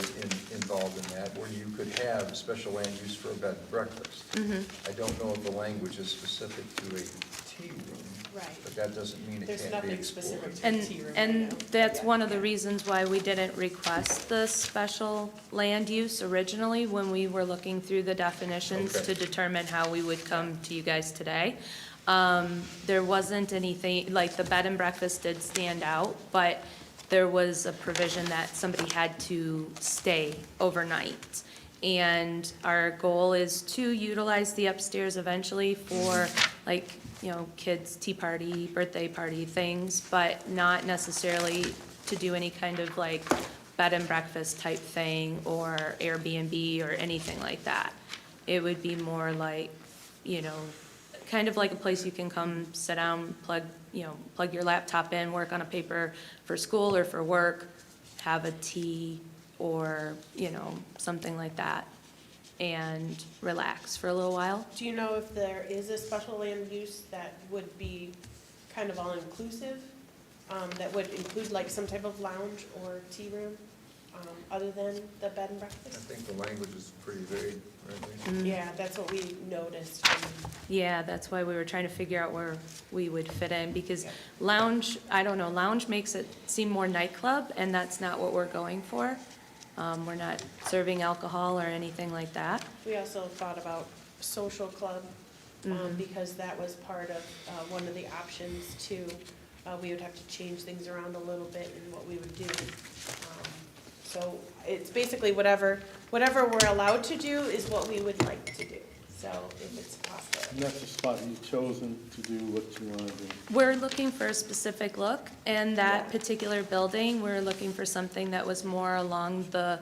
involved in that, where you could have a special land use for a bed and breakfast. I don't know if the language is specific to a tea room. Right. But that doesn't mean it There's can't be nothing explored. specific to a tea room. And that's one of the reasons why we didn't request the special land use originally when we were looking through the definitions Okay. to determine how we would come to you guys today. There wasn't anything, like the bed and breakfast did stand out, but there was a provision that somebody had to stay overnight. And our goal is to utilize the upstairs eventually for like, kids' tea party, birthday party things, but not necessarily to do any kind of like bed and breakfast type thing or Airbnb or anything like that. It would be more like, kind of like a place you can come, sit down, plug your laptop in, work on a paper for school or for work, have a tea or, something like that, and relax for a little while. Do you know if there is a special land use that would be kind of all-inclusive? That would include like some type of lounge or tea room, other than the bed and I breakfast? think the language is pretty varied, right? Yeah, that's what we noticed. Yeah, that's why we were trying to figure out where we would fit in, because lounge, I don't know, lounge makes it seem more nightclub, and that's not what we're going for. We're not serving alcohol or anything like that. We also thought about social club, because that was part of one of the options too. We would have to change things around a little bit in what we would do. So it's basically whatever we're allowed to do is what we would like to do, so if it's possible. And that's the spot you've chosen to do what you want to do. We're looking for a specific look, and that particular building, we're looking for something that was more along the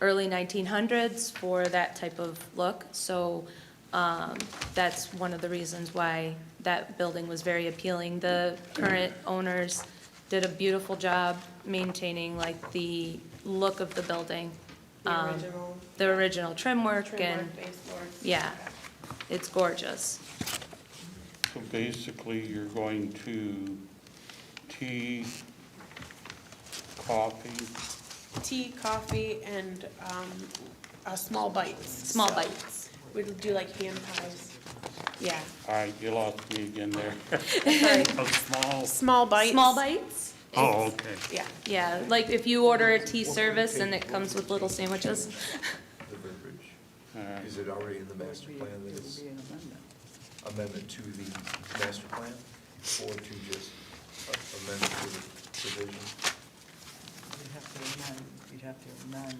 early 1900s for that type of look. So that's one of the reasons why that building was very appealing. The current owners did a beautiful job maintaining like the look of the building. The original trim work and, baseboards. yeah, it's gorgeous. So basically, you're going to tea, Coffee, and small bites. Small bites. We'd do like hand pies. Yeah. all right, you lost me again there. Sorry. A small, Small bites. Small bites? oh, okay. Yeah. Yeah, like if you order a tea service and it comes with little sandwiches. The verbiage, All right. is it already in the master plan that it's amendment to the master plan, or to just amendment to the provision? You'd have to amend,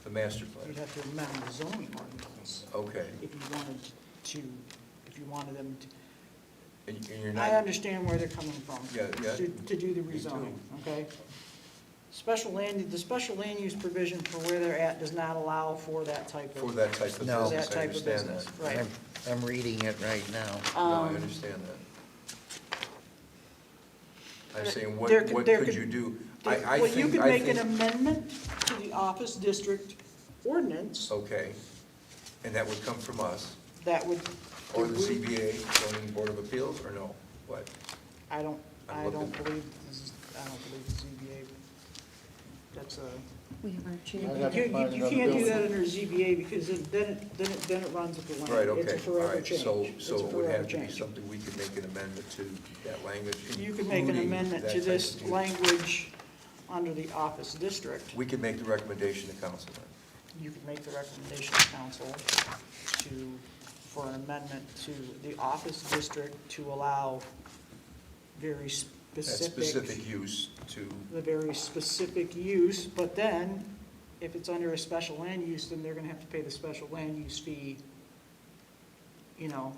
The master plan, you'd have to amend the zoning ordinance okay. if you wanted them to. And you're I not, understand where they're coming from. Yeah, yeah. To do the Me too. rezoning, okay? The special land use provision for where they're at does not allow for that type of. for that type of No. business, That I type of understand business, that. right. I'm reading it right now. No, I understand that. I'm saying, what There could could- you do? Well, you could I make an think- amendment to the office district ordinance Okay, and that would come from us, that would. or the ZBA, zoning board of appeals, or no? What? I don't I'm looking. believe, I don't believe the ZBA, that's a. We have our chair. I'd have to You find you another can't do building. that under ZBA because then it runs with the land. Right, It's a okay, all forever right, change. so, It's so a it would forever have to be change. something we could make an amendment to that language. You could make an including amendment that to type this of use. language under the office district. We could make the recommendation to council then. You could make the recommendation to council for an amendment to the office district to allow very That specific use to, the very specific use, but then, if it's under a special land use, then they're gonna have to pay the special land use fee, you know,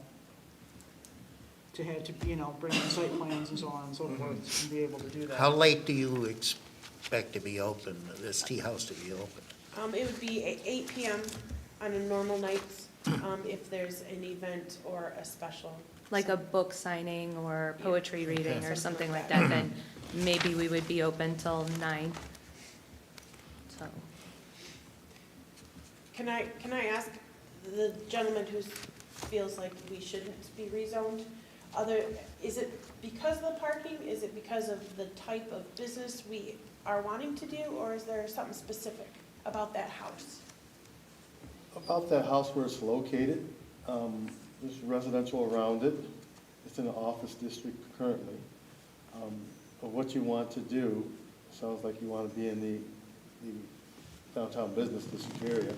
to have to, bring in site plans and so on and so forth, and be able to do that. How late do you expect to be open, this tea house to be open? It would be 8 PM on a normal nights, if there's an event or a special. Like a book signing or poetry reading or Something something like like that, then maybe we would be open till 9. So, Can I ask the gentleman who feels like we shouldn't be rezoned, is it because of the parking? Is it because of the type of business we are wanting to do, or is there something specific about that house? About that house where it's located, there's residential around it. It's in an office district currently. But what you want to do, sounds like you want to be in the downtown business district area.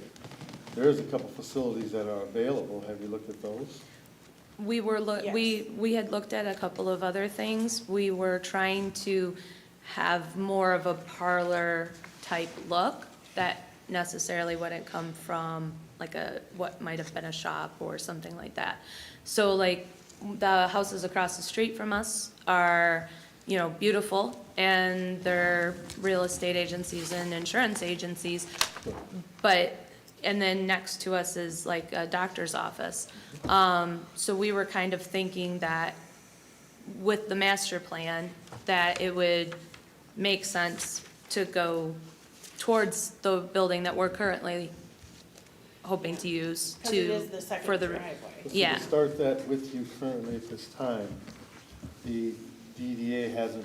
There's a couple facilities that are available. Have you looked at those? we were, we had looked at a couple of other things. We were trying to have more of a parlor-type look that necessarily wouldn't come from like what might have been a shop or something like that. So like, the houses across the street from us are, beautiful, and they're real estate agencies and insurance agencies, and then next to us is like a doctor's office. So we were kind of thinking that with the master plan, that it would make sense to go towards the building that we're currently hoping to use Because it is the second for the, driveway. yeah. To start that with you currently at this time, the DDA hasn't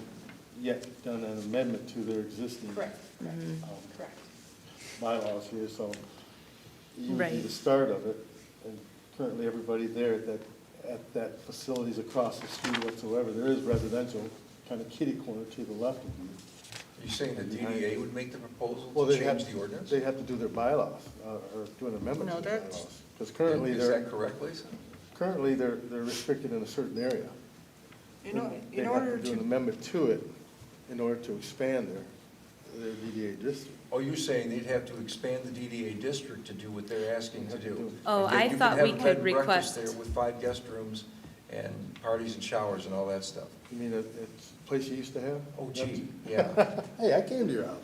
yet done an amendment to their existing Correct, Mhm. correct. bylaws here, so you would be Right. the start of it. And currently, everybody there at that facilities across the street whatsoever, there is residential, kind of kitty corner to the left of you. are you saying the DDA would make the proposal Well, to they have, change the ordinance? they have to do their bylaws, or do an amendment No, to the that's- bylaws. Because currently, Is that correct, Lisa? currently, they're restricted in a certain area. They In have order to do an to, amendment to it in order to expand their DDA district. Oh, you're saying they'd have to expand the DDA district to do what they're asking to do? Oh, And then I you thought have we a bed could and breakfast request. there with 5 guest rooms and parties and showers and all that stuff. You mean it's a place you used to have? Oh, gee, yeah, Hey, I came to your house.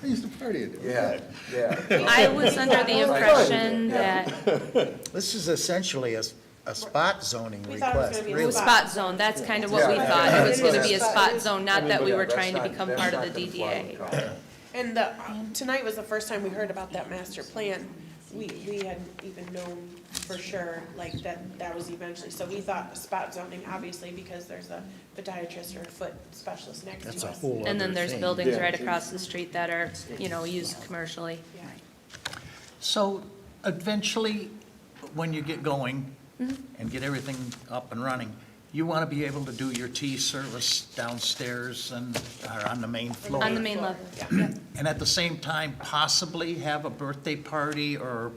I used to party in there. yeah. I was under the impression Yeah. that This is essentially a spot zoning We thought it was request, gonna be a it really. was spot zone, that's kind of what we Yeah. thought, it was gonna be a Yeah. spot zone, not that we were That's trying to not- become that's part of not the gonna fly DDA. with council. And tonight was the first time we heard about that master plan. We hadn't even known for sure, like, that was eventually, so we thought spot zoning, obviously, because there's a podiatrist or a foot specialist next to us. That's a whole other And then there's thing. buildings Yeah. right across the street that are, used commercially. Yeah. So eventually, when you get going and get everything up and running, you want to be able to do your tea service downstairs or on the main floor. On the main level, Yeah. And at the same time, possibly have a birthday party or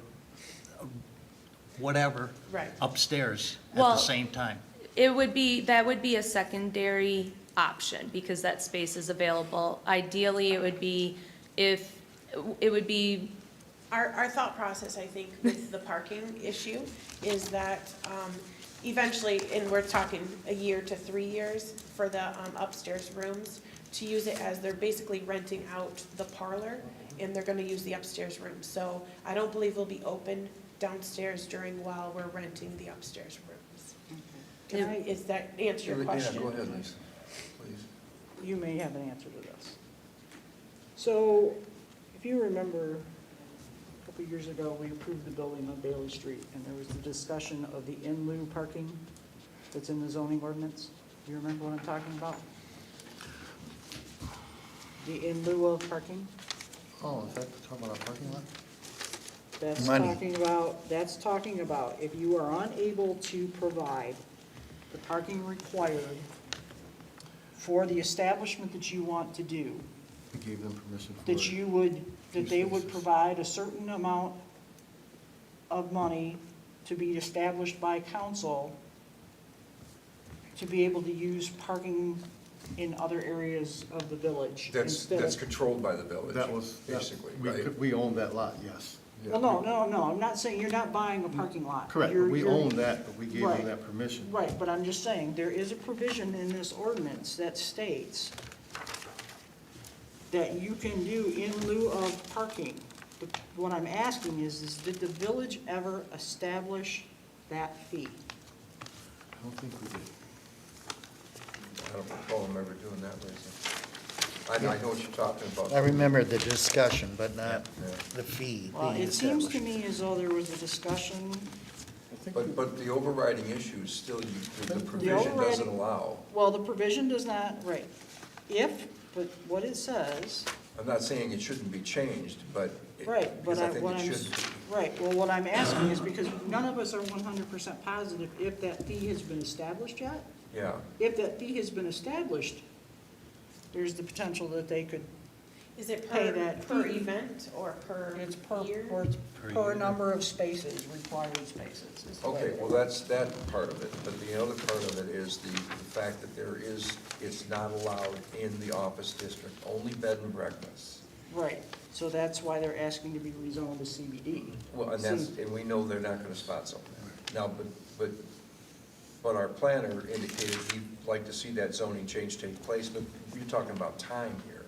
whatever Right. upstairs at the Well- same time. that would be a secondary option, because that space is available. Ideally, it would be Our thought process, I think, with the parking issue is that eventually, and we're talking a year to 3 years for the upstairs rooms, to use it as they're basically renting out the parlor, and they're gonna use the upstairs room. So I don't believe we'll be open downstairs while we're renting the upstairs rooms. Is that answer your question? Yeah, go ahead, Lisa, please. you may have an answer to this. So, if you remember, a couple years ago, we approved the building on Bailey Street, and there was the discussion of the in lieu parking that's in the zoning ordinance. Do you remember what I'm talking about? The in lieu of parking? Oh, is that talking about a parking lot? That's Money. that's talking about if you are unable to provide the parking required for the establishment that you want to do, We gave them permission for that you would, that they would provide a certain amount of money to be established by council to be able to use parking in other areas of the village. instead of- controlled by the village, That was, basically, we, right? we own that lot, yes. Well, no, I'm not saying you're not buying a parking lot. Correct, You're- we you're- own that, but we gave Right. them that permission. Right, but I'm just saying, there is a provision in this ordinance that states that you can do in lieu of parking. But what I'm asking is did the village ever establish that fee? I don't think we did. I don't recall them ever doing that, Lisa. I know what you're talking about. I remember the discussion, but not Yeah. the fee Well, being it seems to established. me as though there was a discussion, I think we- But the overriding issue is still, the The provision doesn't overriding- allow. well, the provision does not, right. But what it says, I'm not saying it shouldn't be changed, but. right, but because I think what it I'm, should. right, well, what I'm asking is because none of us are 100% positive if that fee has been established yet. Yeah, If that fee has been established, there's the potential that they could, Is it Pay per, that per fee. event or per it's per, year? or it's per number of spaces, required spaces. is the way okay, it well, that's that part of it, but the other part of it is the fact that it's not allowed in the office district, only bed and breakfast. Right, so that's why they're asking to be rezoned to CBD. Well, and we know they're not gonna spot something. Now, but our planner indicated he'd like to see that zoning change take place, but you're talking about time here.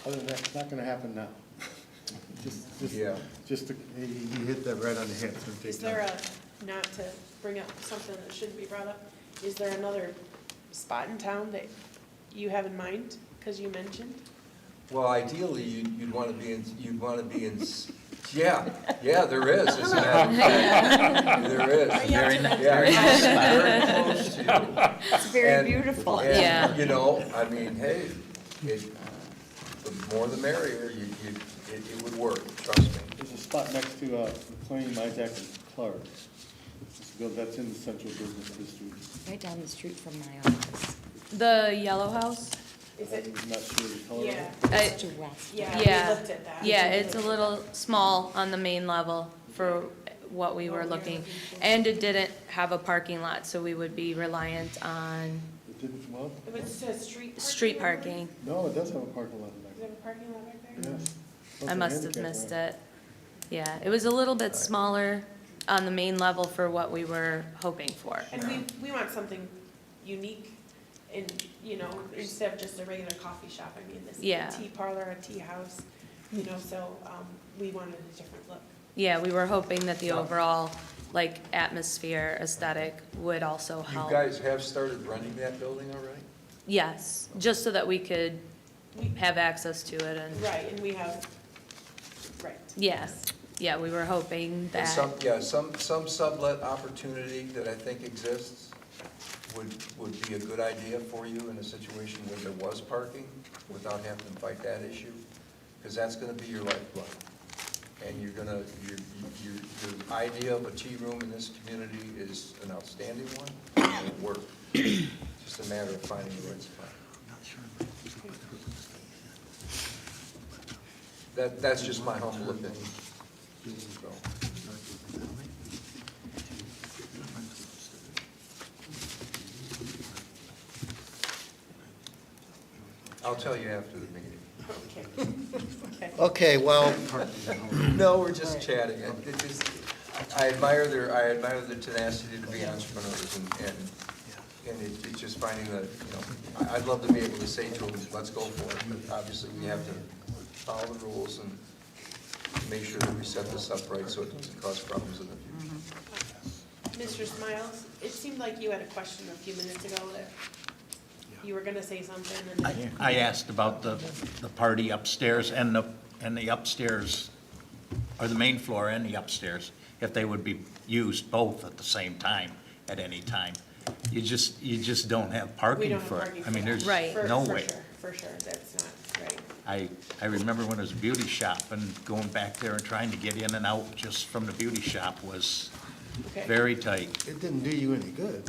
Other than that, it's not gonna happen now. Yeah. Just, you hit that right on the head. It's gonna take Is there time. not to bring up something that shouldn't be brought up, is there another spot in town that you have in mind, because you mentioned? Well, ideally, you'd want to be in, yeah, there is, as a matter of fact. There is. Are you up to that? Yeah, very close to. It's very And- beautiful. and, Yeah. you know, I mean, hey, the more the merrier, it would work, trust me. There's a spot next to McLean, Myjack, and Clark. That's in the central business district. Right down the street from my office. The yellow house? Is it, I'm not sure the color. yeah, It's to west. yeah, Yeah. we looked at that. Yeah, it's a little small on the main level for what we were looking. And it didn't have a parking lot, so we would be reliant on It didn't, well, It was a street parking? street parking. no, it does have a parking lot in Does it there. have a parking lot back there? Yes. I must have missed it. Yeah, it was a little bit smaller on the main level for what we were hoping for. And we want something unique and, you know, instead of just a regular coffee shop, I mean, this is Yeah. a tea parlor, a tea house, you know, so, we wanted a different look. Yeah, we were hoping that the overall, like, atmosphere, aesthetic would also You help. guys have started renting that building already? Yes, just so that we could have access to it and, Right, and we have, right. yes. Yeah, we were hoping And that, some sublet opportunity that I think exists would be a good idea for you in a situation where there was parking without having to fight that issue, because that's gonna be your lifeblood. And your idea of a tea room in this community is an outstanding one, and it worked. Just a matter of finding the right spot. That's just my humble opinion. So. I'll tell you after the meeting. Okay. Okay, well, No, we're just chatting. I admire their tenacity to be entrepreneurs and it's just finding that, you know, I'd love to be able to say to them, let's go for it, but obviously we have to follow the rules and make sure that we set this up right so it doesn't cause problems in the future. Mr. Smiles, it seemed like you had a question a few minutes ago that you were gonna say something and then. I asked about the party upstairs and the upstairs, or the main floor and the upstairs, if they would be used both at the same time, at any time. you just don't have We parking don't have for it. parking I mean, for there's that. Right. no For way. sure, for sure, that's not right. I remember when it was a beauty shop and going back there and trying to get in and out just from the beauty shop was Okay. very tight. It didn't do you any good.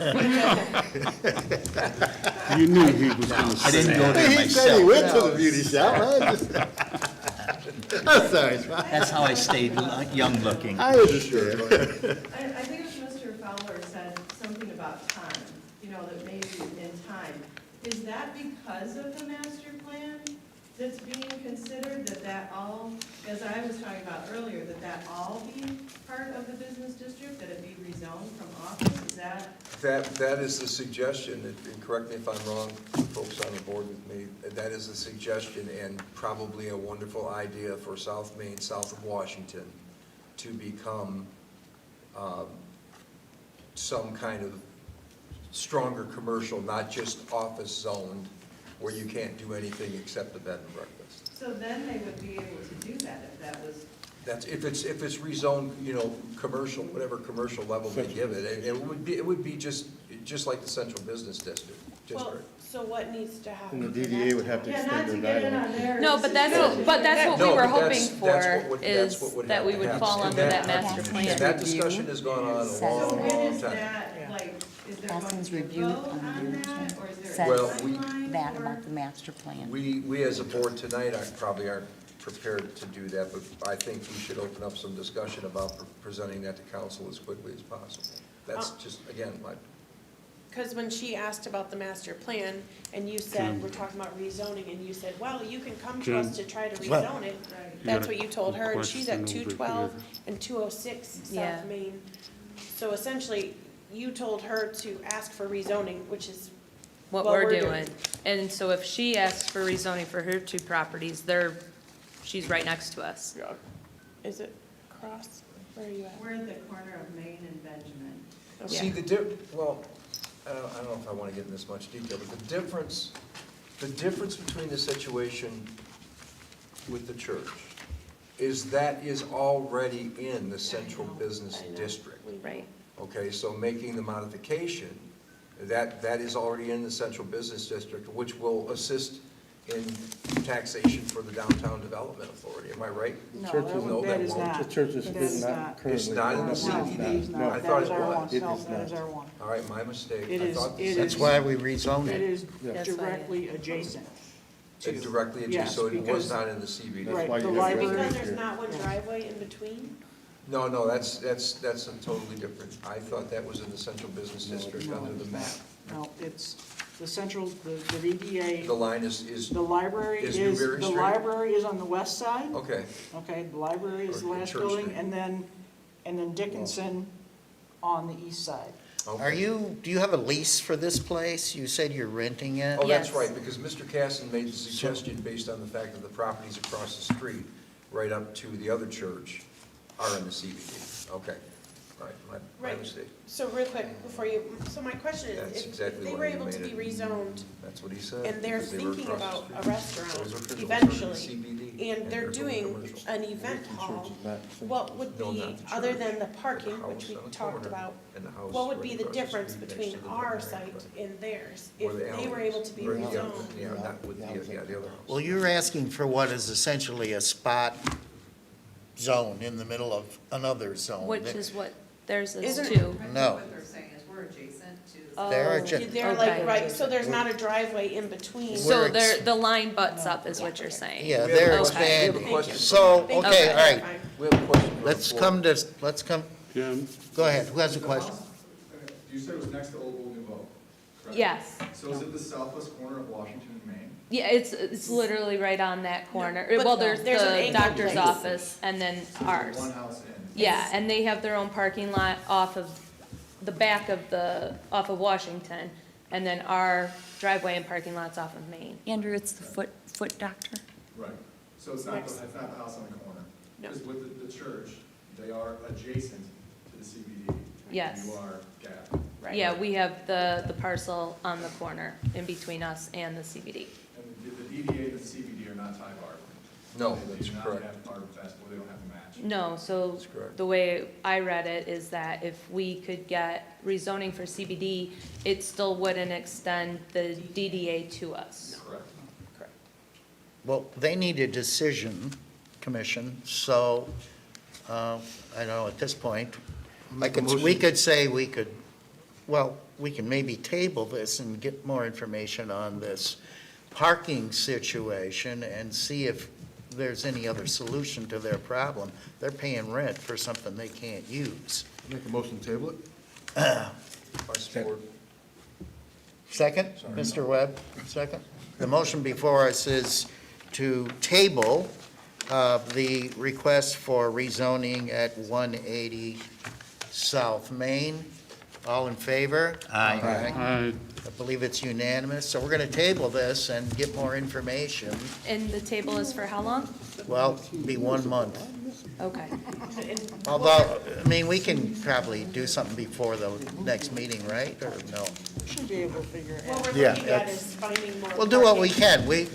You knew he was gonna I didn't say go that. there He said he myself. went to the beauty shop, right? I'm sorry, That's how I stayed young looking. I understand. I think it was Mr. Fowler said something about time, that maybe in time. Is that because of the master plan that's being considered, that all, as I was talking about earlier, that all be part of the business district, that it be rezoned from office? Is that? That is the suggestion, and correct me if I'm wrong, folks on the board with me, that is the suggestion and probably a wonderful idea for South Main, south of Washington, to become some kind of stronger commercial, not just office zoned, where you can't do anything except a bed and breakfast. So then they would be able to do that if that was. That's, if it's rezoned, commercial, whatever commercial level they give it, and it would be just like the central business district. Well, so what needs to happen? And the for DDA that? would have to Yeah, not extend to their get in on guidelines. there. No, but that's what we No, were but hoping that's for, what is would that have we to would happen. fall And under that master And plan. that discussion has gone on a long, So when long is time. that, like, is there going Austin's to be a review vote on the on business that, plan or is there a says Well, we- that timeline? about the master plan. We as a board tonight probably aren't prepared to do that, but I think we should open up some discussion about presenting that to council as quickly as possible. That's just, again, my, Because when she asked about the master plan, and you said, we're talking about rezoning, and you said, well, you can come to us to try to rezone it. That's what you told her, and she's at Question over 212 here. and 206 Yeah. South Main. So essentially, you told her to ask for rezoning, which is What we're doing. And so if she asks for rezoning for her two properties, she's right next to us. Is it cross? Where are you at? We're at the corner of Main and Benjamin. see, well, I don't know if I want to get in this much detail, but the difference between the situation with the church is that is already in the central business district. Right. Okay, so making the modification, that is already in the central business district, which will assist in taxation for the downtown development authority. Am I right? No, Church that is- would- that is won't. not. The church is That is not not. currently. It's not in the No, CBD? no, I that thought is it R1. was. It No, is that is not. R1. All right, my mistake. It I is- thought it the That's is- why we rezoned It it. is That's why, directly adjacent. to- directly adjacent, Yes, so it was because- not in the CBD. Right, why the you have library. Because there's not one driveway in between? No, that's a totally different. I thought that was in the central business district No, under the it's map. not. No, it's the central, the DDA, The line is, the library is is, Newberry the Street? library is on the west side. okay, Okay, the library is the Or last Church building, Street. and then Dickinson on the east side. okay. Do you have a lease for this place? You said you're renting it? Oh, that's Yes. right, because Mr. Casson made the suggestion based on the fact that the properties across the street, right up to the other church, are in the CBD. Okay, right, my Right. mistake. So real quick, before you, so my question That's is, if exactly they why were you able to made be it. rezoned, That's what he said. and they're because they were thinking across about the a street. restaurant Those are in the eventually, CBD, and they're they're doing commercial. an event Church hall, is not central. what would No, be, not the other church, than the but parking, the which we house on the talked corner about, and the house what would right be the across the difference street next between to the our veterinary site clinic. and theirs, Where if the they alley were is. able to be Right, yeah, rezoned? Yeah, not with the other house. Well, you're asking for what is essentially a spot zone in the middle of another zone. Which is what theirs is Isn't- too. No. What they're saying is we're adjacent to. They're Oh, adja- They're like, okay. right, so there's not a driveway in between. So We're the line butts up is what you're saying? Yeah, We have a they're question- Okay. we have a expanding. question. So, Thank you. okay, all right, Fine. We have a question. from the floor. let's come, Jim? go ahead, who has a The question? house, You said it was next to Old Bull Nouveau, correct? Yes. So is it the southwest corner of Washington and Main? Yeah, it's literally right on that corner. But Well, there's there's an the angle doctor's place. office and then ours. One house in. Yeah, and they have their own parking lot off of the back of off of Washington, and then our driveway and parking lots off of Main. Andrew, it's the foot doctor. Right. So it's not the house on the corner. No. Because with the church, they are adjacent to the CBD. Yes. You are Gap. Right. Yeah, we have the parcel on the corner in between us and the CBD. And the DDA and the CBD are not tie barred. No, They that's do not correct. have Harbor Festival, they don't have a match. No, so That's correct. the way I read it is that if we could get rezoning for CBD, it still wouldn't extend the DDA to us. Correct. Correct. Well, they need a decision, Commission, so, I don't know, at this point, we could say well, we can maybe table this and get more information on this parking situation and see if there's any other solution to their problem. They're paying rent for something they can't use. Make a motion to table it? I support. Second, Mr. Webb, second. The motion before us is to table the request for rezoning at 180 South Main. All in favor? Aye. I, I believe it's unanimous, so we're going to table this and get more information. And the table is for how long? Well, be 1 month. Okay. Although, I mean, we can probably do something before the next meeting, right, or no? Should be able to figure it out. What we're Yeah, looking at is finding more. We'll do what we parking. can.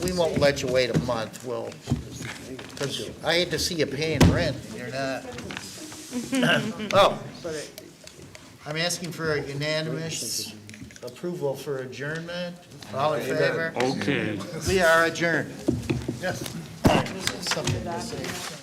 We won't let you wait a month. Because I hate to see you paying rent and you're not. Oh, I'm asking for a unanimous approval for adjournment. All in favor? okay. We are adjourned. Yes. Something to say.